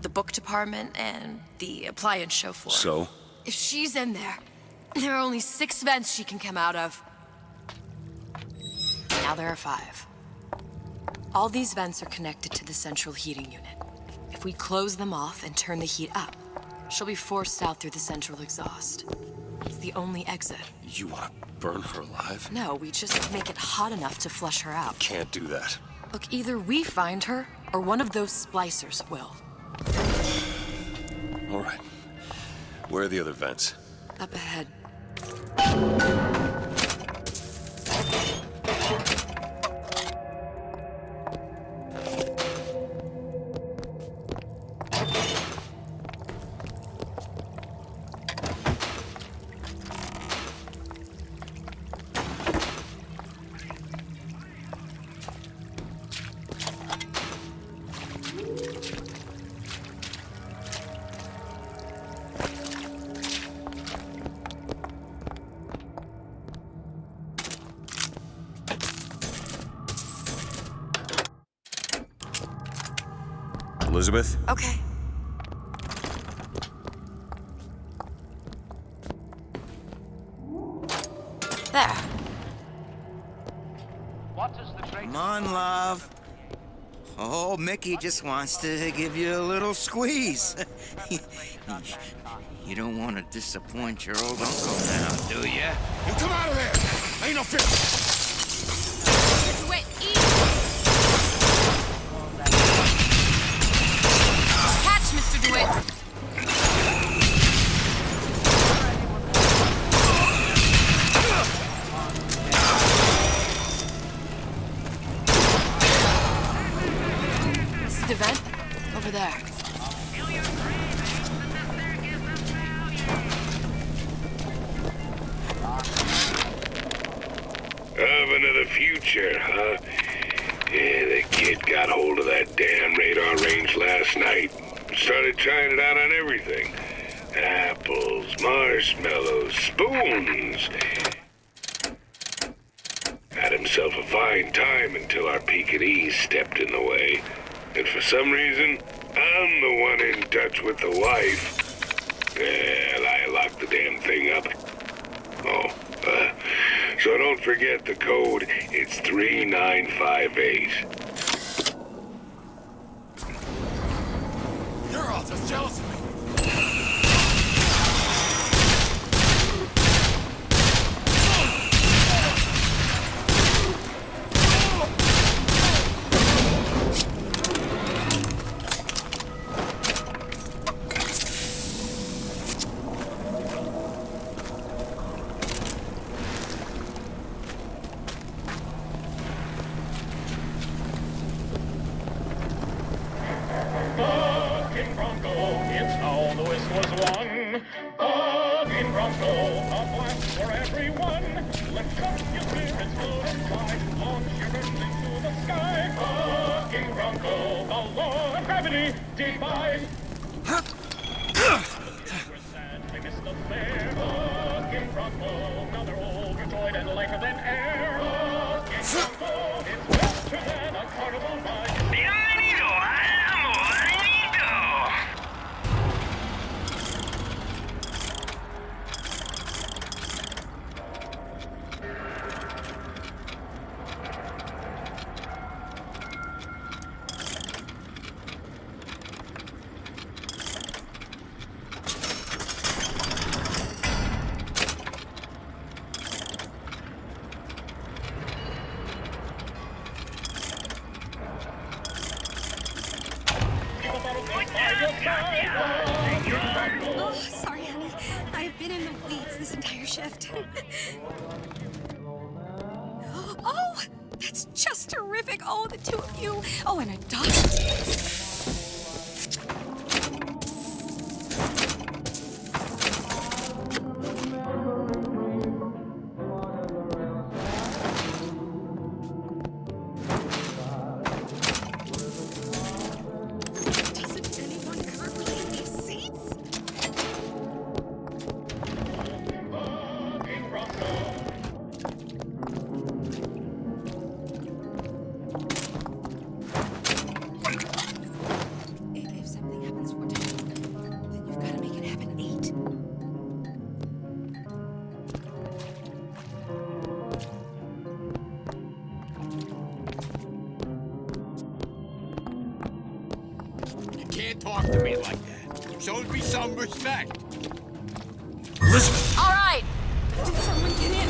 the book department, and the appliance show floor. So? If she's in there, there are only 6 vents she can come out of. Now there are 5. All these vents are connected to the central heating unit. If we close them off and turn the heat up, she'll be forced out through the central exhaust. It's the only exit. You want to burn her alive? No, we just make it hot enough to flush her out. Can't do that. Look, either we find her, or one of those splicers will. All right. Where are the other vents? Up ahead. Elizabeth? Okay. There. Come on, love. Oh, Mickey just wants to give you a little squeeze. You don't want to disappoint your old uncle now, do you? You come out of there! Ain't no fish! DeWitt, eat! Catch, Mr. DeWitt! This is the vent? Over there. Of another future, huh? Yeah, the kid got hold of that damn radar range last night. Started trying it out on everything. Apples, marshmallows, spoons. Had himself a fine time until our Pekingese stepped in the way. And for some reason, I'm the one in touch with the wife. Well, I locked the damn thing up. So don't forget the code. It's 3958. You're all just jealous of me. That's just terrific. Oh, the two of you. Oh, and a dog. Doesn't anyone ever clean these seats? If something happens one time, then you've got to make it happen 8. You can't talk to me like that. Show me some respect. All right. Did someone get in?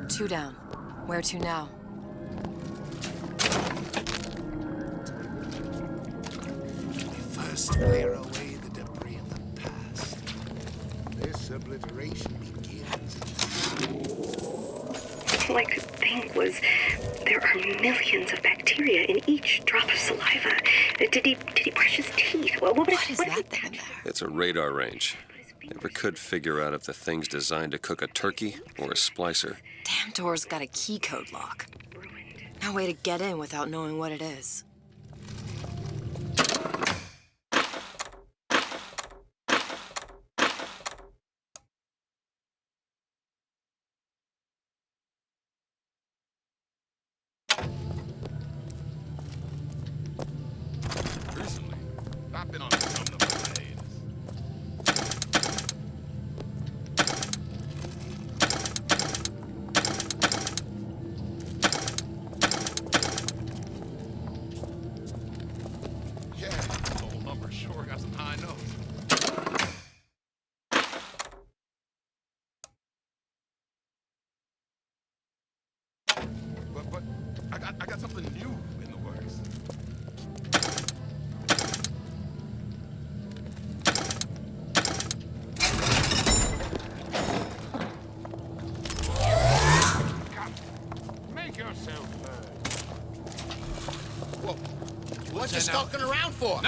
Two down. Where to now? First, clear away the debris of the past. This obliteration begins. All I could think was there are millions of bacteria in each drop of saliva. Did he brush his teeth? What is that thing in there? It's a radar range. Never could figure out if the thing's designed to cook a turkey or a splicer. Damn door's got a key code lock. No way to get in without knowing what it is. Recently, I've been on something of a hiatus. Yeah, this old number sure got some high notes. But I got something new in the works. Make yourself heard. Whoa. What's you skulking around for?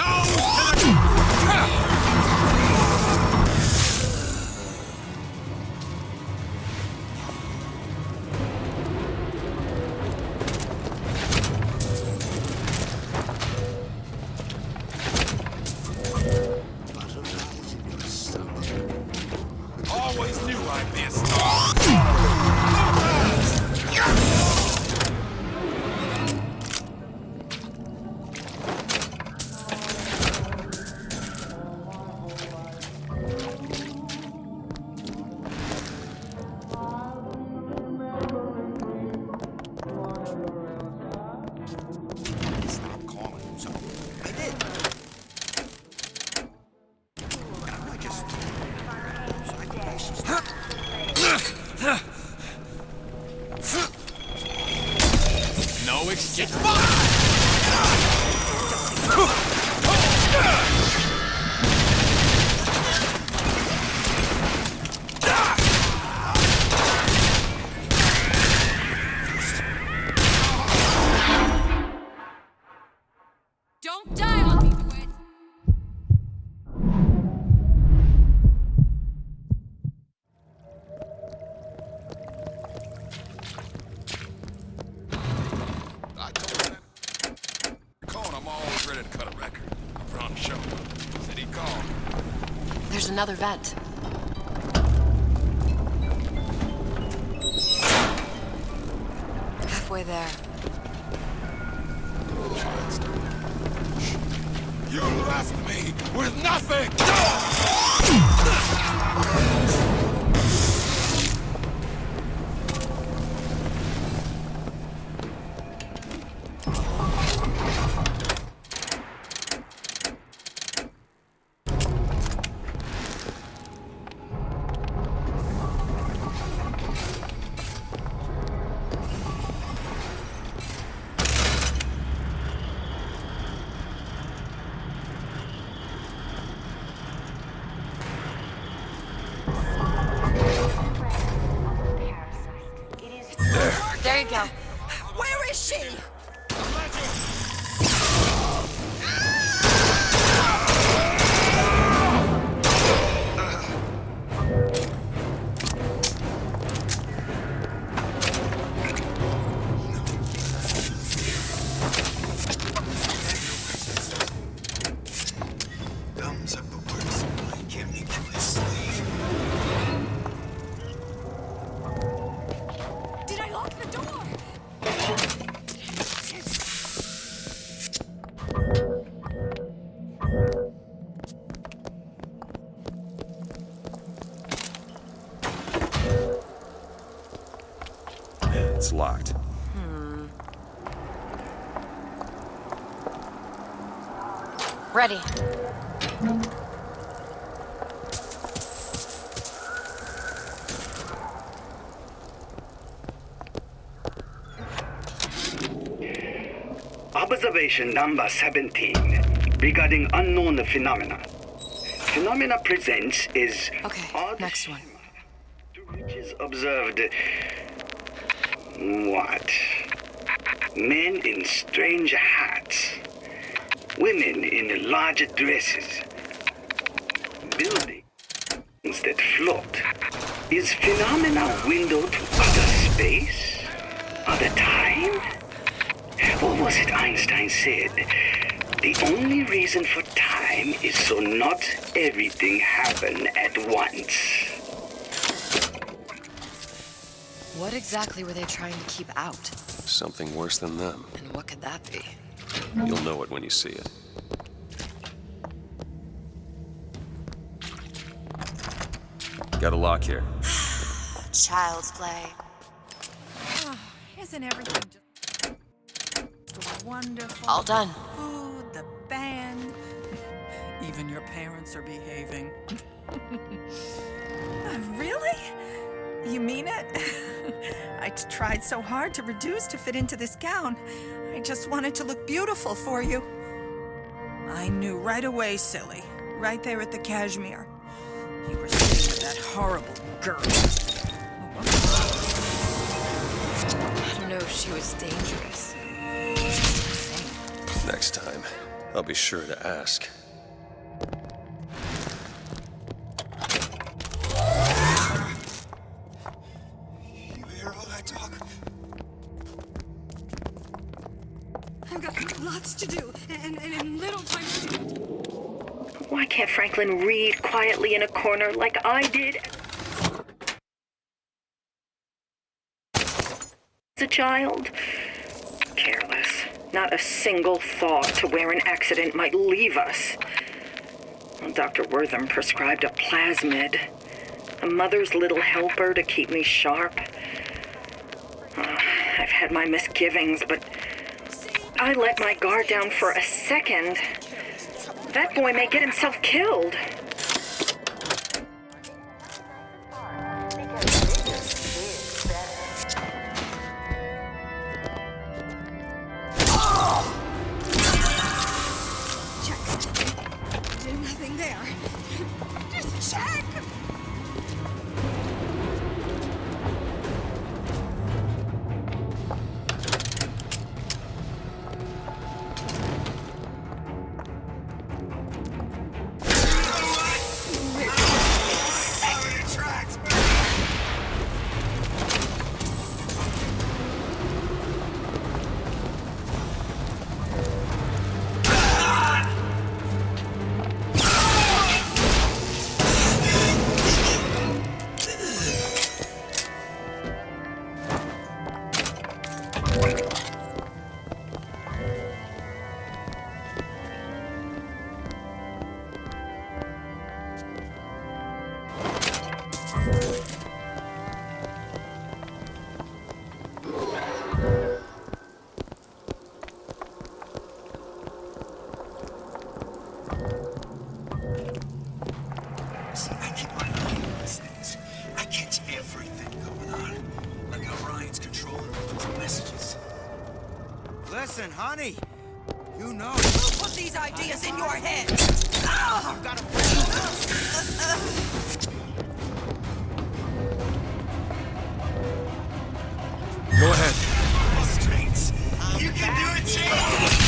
Butterflies in your stomach. Always knew I'd be a star. Stop calling him so. I did. I just. No excuse. Don't die on me, DeWitt. I told him that. Calling, I'm always ready to cut a record. I put on a show. Said he'd call. There's another vent. Halfway there. You left me with nothing! There you go. Where is she? Thumbs up the works. I can't make you my slave. Did I lock the door? It's locked. Ready. Observation number 17 regarding unknown phenomena. Phenomena presents is odd next one. which is observed. What? Men in strange hats. Women in large dresses. Buildings that float. Is phenomena window to other space? Other time? Or was it Einstein said, the only reason for time is so not everything happen at once? What exactly were they trying to keep out? Something worse than them. And what could that be? You'll know it when you see it. Got a lock here. Child's play. Oh, isn't everything just wonderful? All done. The food, the band. Even your parents are behaving. Really? You mean it? I tried so hard to reduce to fit into this gown. I just wanted to look beautiful for you. I knew right away, silly. Right there at the cashmere. You were sitting with that horrible girl. I don't know if she was dangerous. Just insane. Next time, I'll be sure to ask. You hear all that talk? I've got lots to do, and little time to do it. Why can't Franklin read quietly in a corner like I did as a child? Careless. Not a single thought to where an accident might leave us. Dr. Wortham prescribed a plasmid, a mother's little helper to keep me sharp. I've had my misgivings, but I let my guard down for a second. That boy may get himself killed. Nothing there. Just check. honey. You know. Who put these ideas in your head? I've got Go ahead. Restraints. You can do it, Chief!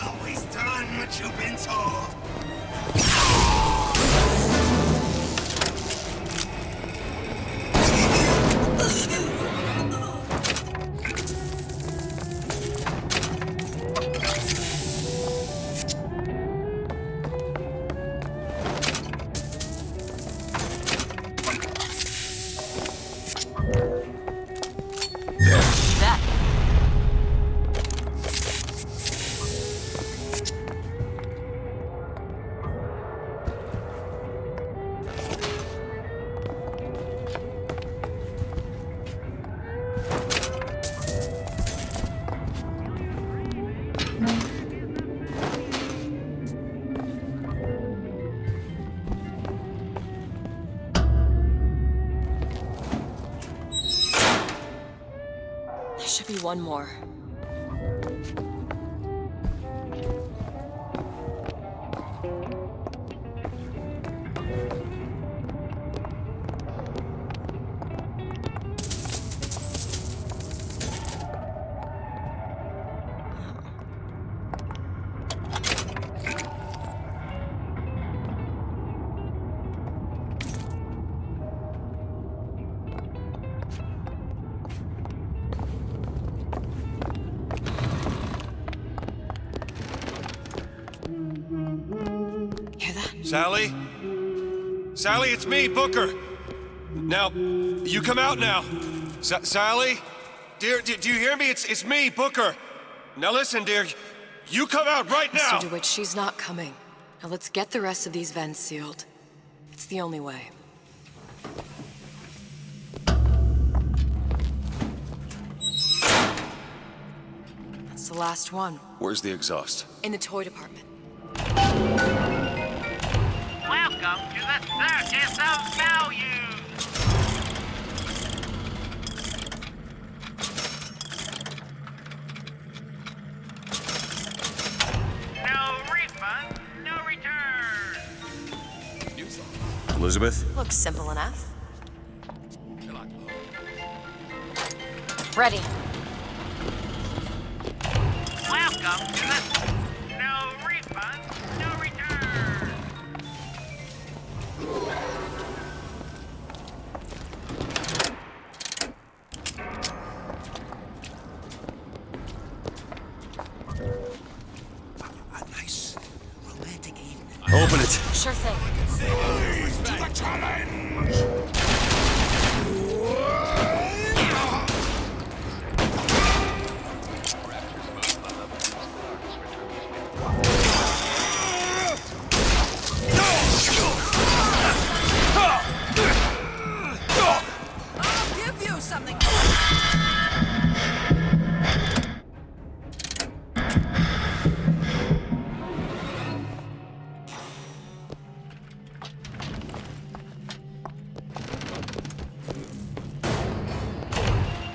Always done what you've been told. That. There should be one more. Hear that? Sally? Sally, it's me, Booker. Now, you come out now. Sally? Dear, do you hear me? It's me, Booker. Now listen, dear. You come out right now! Mr. DeWitt, she's not coming. Now let's get the rest of these vents sealed. It's the only way. That's the last one. Where's the exhaust? In the toy department. Welcome to the Circus of Value! No refund, no return! Elizabeth? Looks simple enough. Ready. Welcome to the... No refund, no return! A nice romantic evening. Open it. Sure thing. To the challenge! I'll give you something.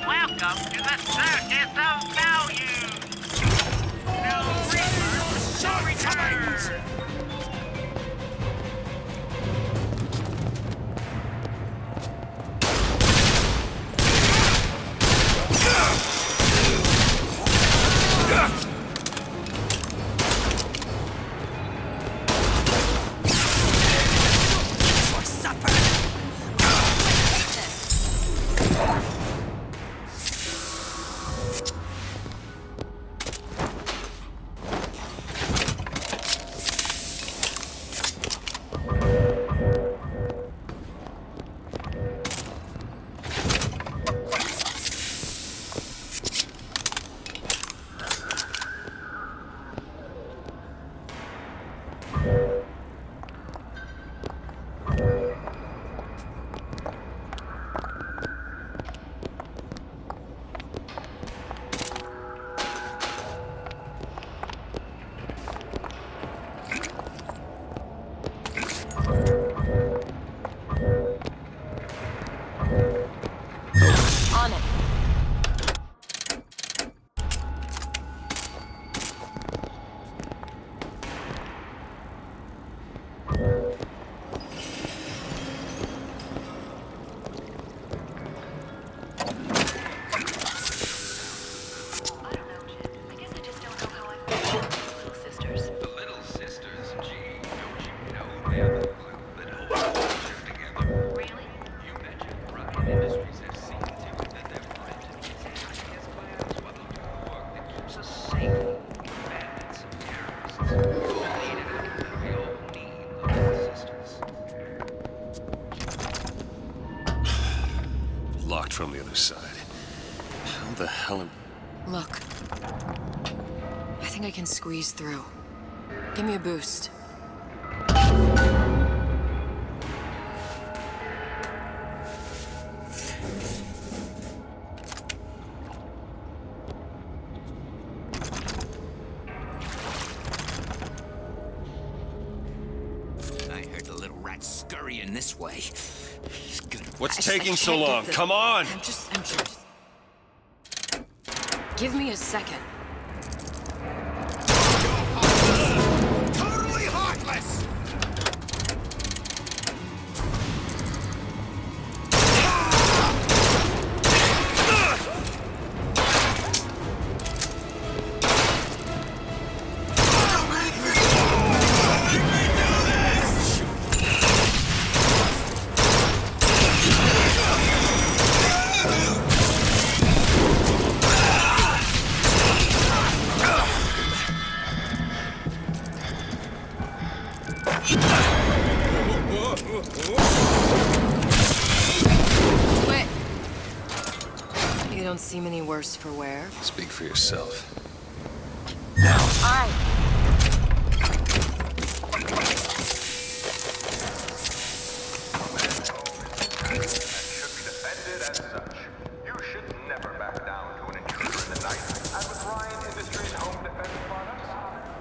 Welcome to the Circus of Value! No refund, no return! For supper. I hate this. Locked from the other side. How the hell am... Look. I think I can squeeze through. Give me a boost. I heard the little rat scurrying this way. What's taking so long? Come on! I'm just... Give me a second. Totally heartless! Wait. You don't seem any worse for wear. Speak for yourself. Alright. Defended as such. You should never back down to an intruder in the night. And with Ryan Industries home defense products,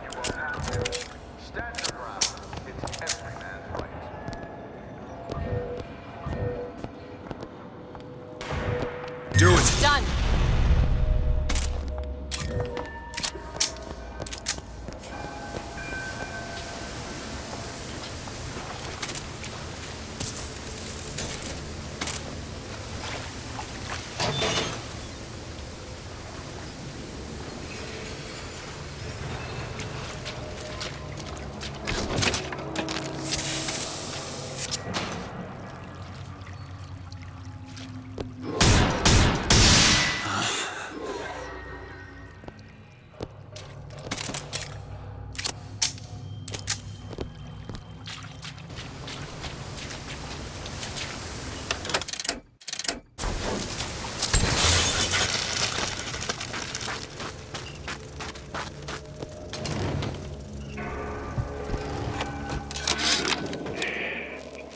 you won't have to. Stand your ground. It's every man's right. Do it! Done.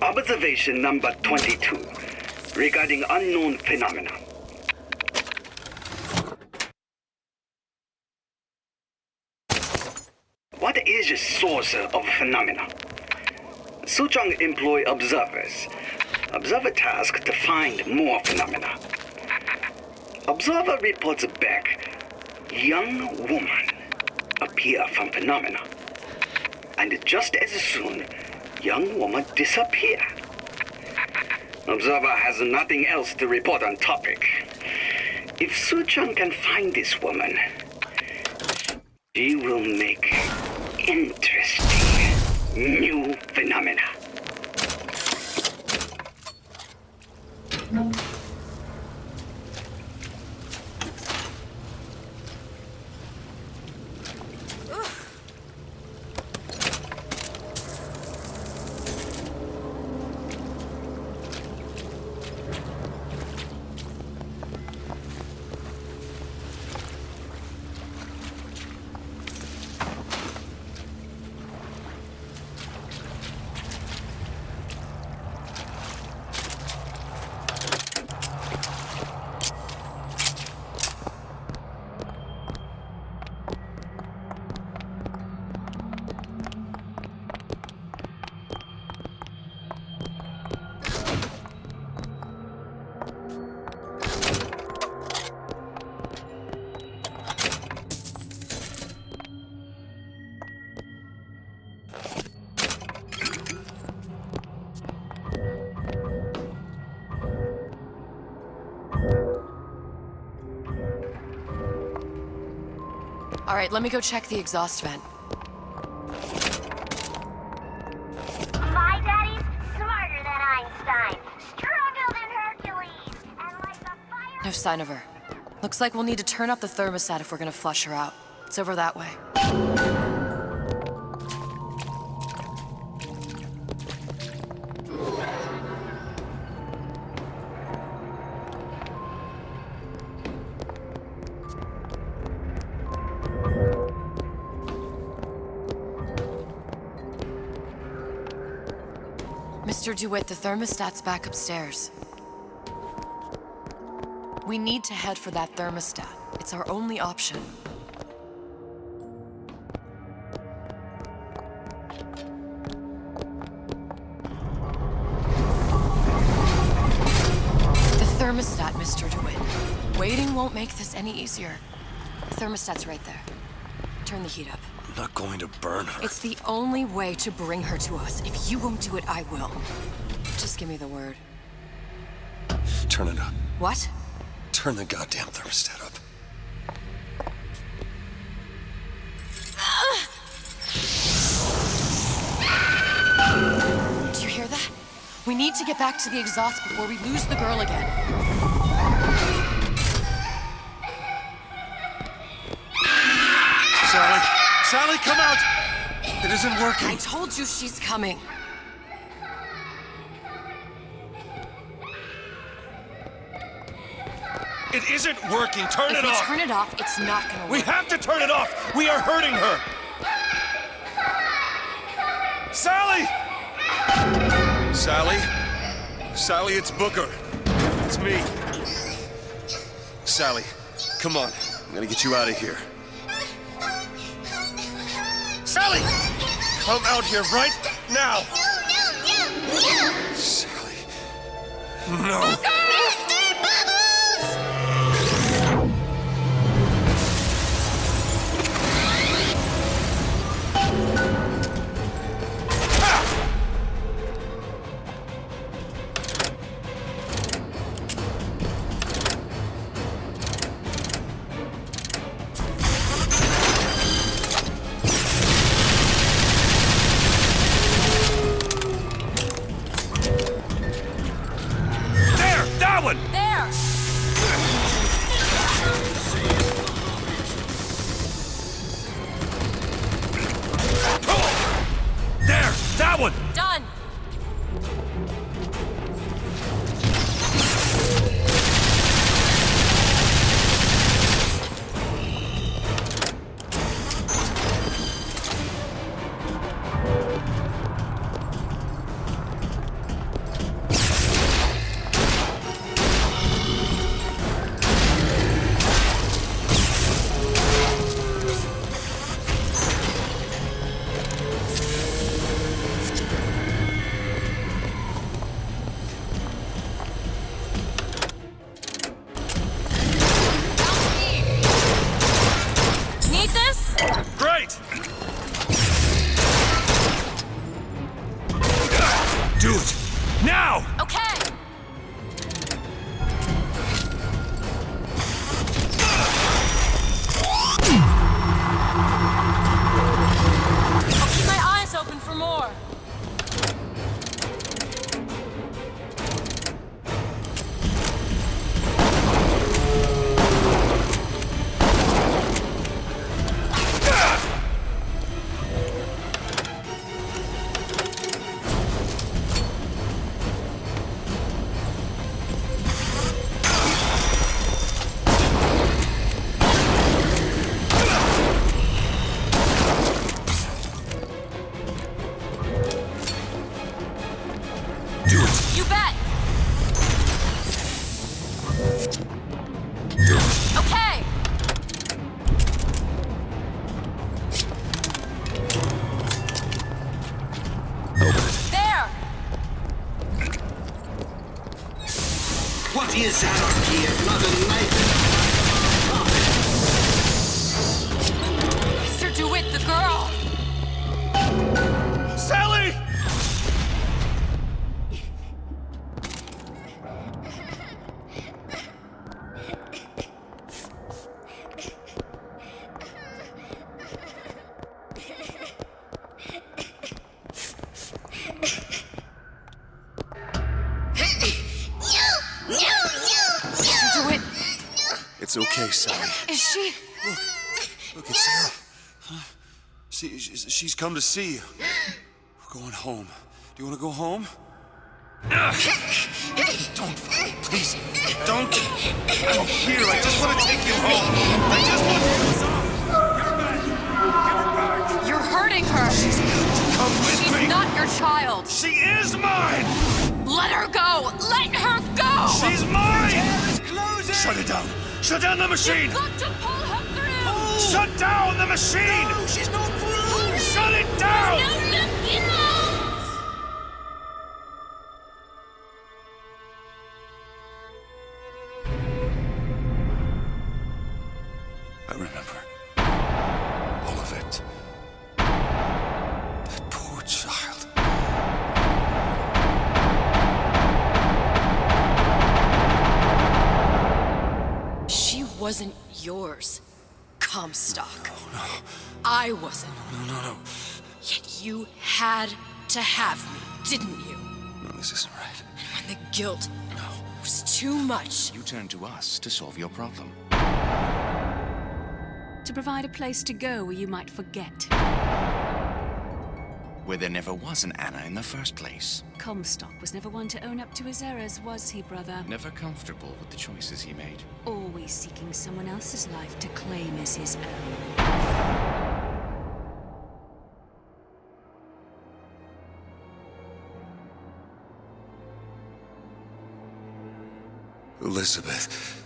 Observation number 22 regarding unknown phenomena. What is the source of phenomena? Suchong employ observers. Observer task to find more phenomena. Observer reports back. Young woman appear from phenomena. And just as soon, young woman disappear. Observer has nothing else to report on topic. If Suchong can find this woman, she will make interesting new phenomena. All right, let me go check the exhaust vent. My daddy's smarter than Einstein, stronger than Hercules, and like the fire... No sign of her. Looks like we'll need to turn up the thermostat if we're gonna flush her out. It's over that way. Mr. DeWitt, the thermostat's back upstairs. We need to head for that thermostat. It's our only option. The thermostat, Mr. DeWitt. Waiting won't make this any easier. The thermostat's right there. Turn the heat up. I'm not going to burn her. It's the only way to bring her to us. If you won't do it, I will. Just give me the word. Turn it up. What? Turn the goddamn thermostat up. Do you hear that? We need to get back to the exhaust before we lose the girl again. Sally! Sally, come out! It isn't working. I told you she's coming. It isn't working. Turn If it we off. turn it off, it's not gonna work. We have to turn it off. We are hurting her. Sally! Sally? Sally, it's Booker. It's me. Sally, come on. I'm gonna get you out of here. Sally! Come out here right now! Sally. No. There! There! That one! Done! Great! Do it! Now! Okay! I'll keep my eyes open for more. You bet! Okay! There! What is anarchy if not a knife Mr. DeWitt, the girl! Sally! Mr. DeWitt, It's okay, Sally. is she? Look, it's Sarah. See, she's come to see you. We're going home. Do you want to go home? Don't fight, please. Don't. I'm here. I just want to take you home. I just want to. You're hurting her. Come with me. not your child. She is mine! Let her go! Let her go! She's mine! Shut it down! Shut down the machine! You've got to pull her through! Shut down the machine! No, she's not through! Shut it down! No, look out! I remember. All of it. That poor child. She wasn't yours, Comstock. No. I wasn't. No. Yet you had to have me, didn't you? No, this isn't right. And when the guilt was too much, You turned to us to solve your problem. To provide a place to go where you might forget. Where there never was an Anna in the first place. Comstock was never one to own up to his errors, was he, brother? Never comfortable with the choices he made. Always seeking someone else's life to claim as his own. Elizabeth.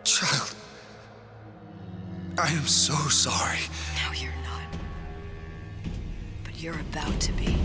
Child. I am so sorry. no, you're not. But you're about to be.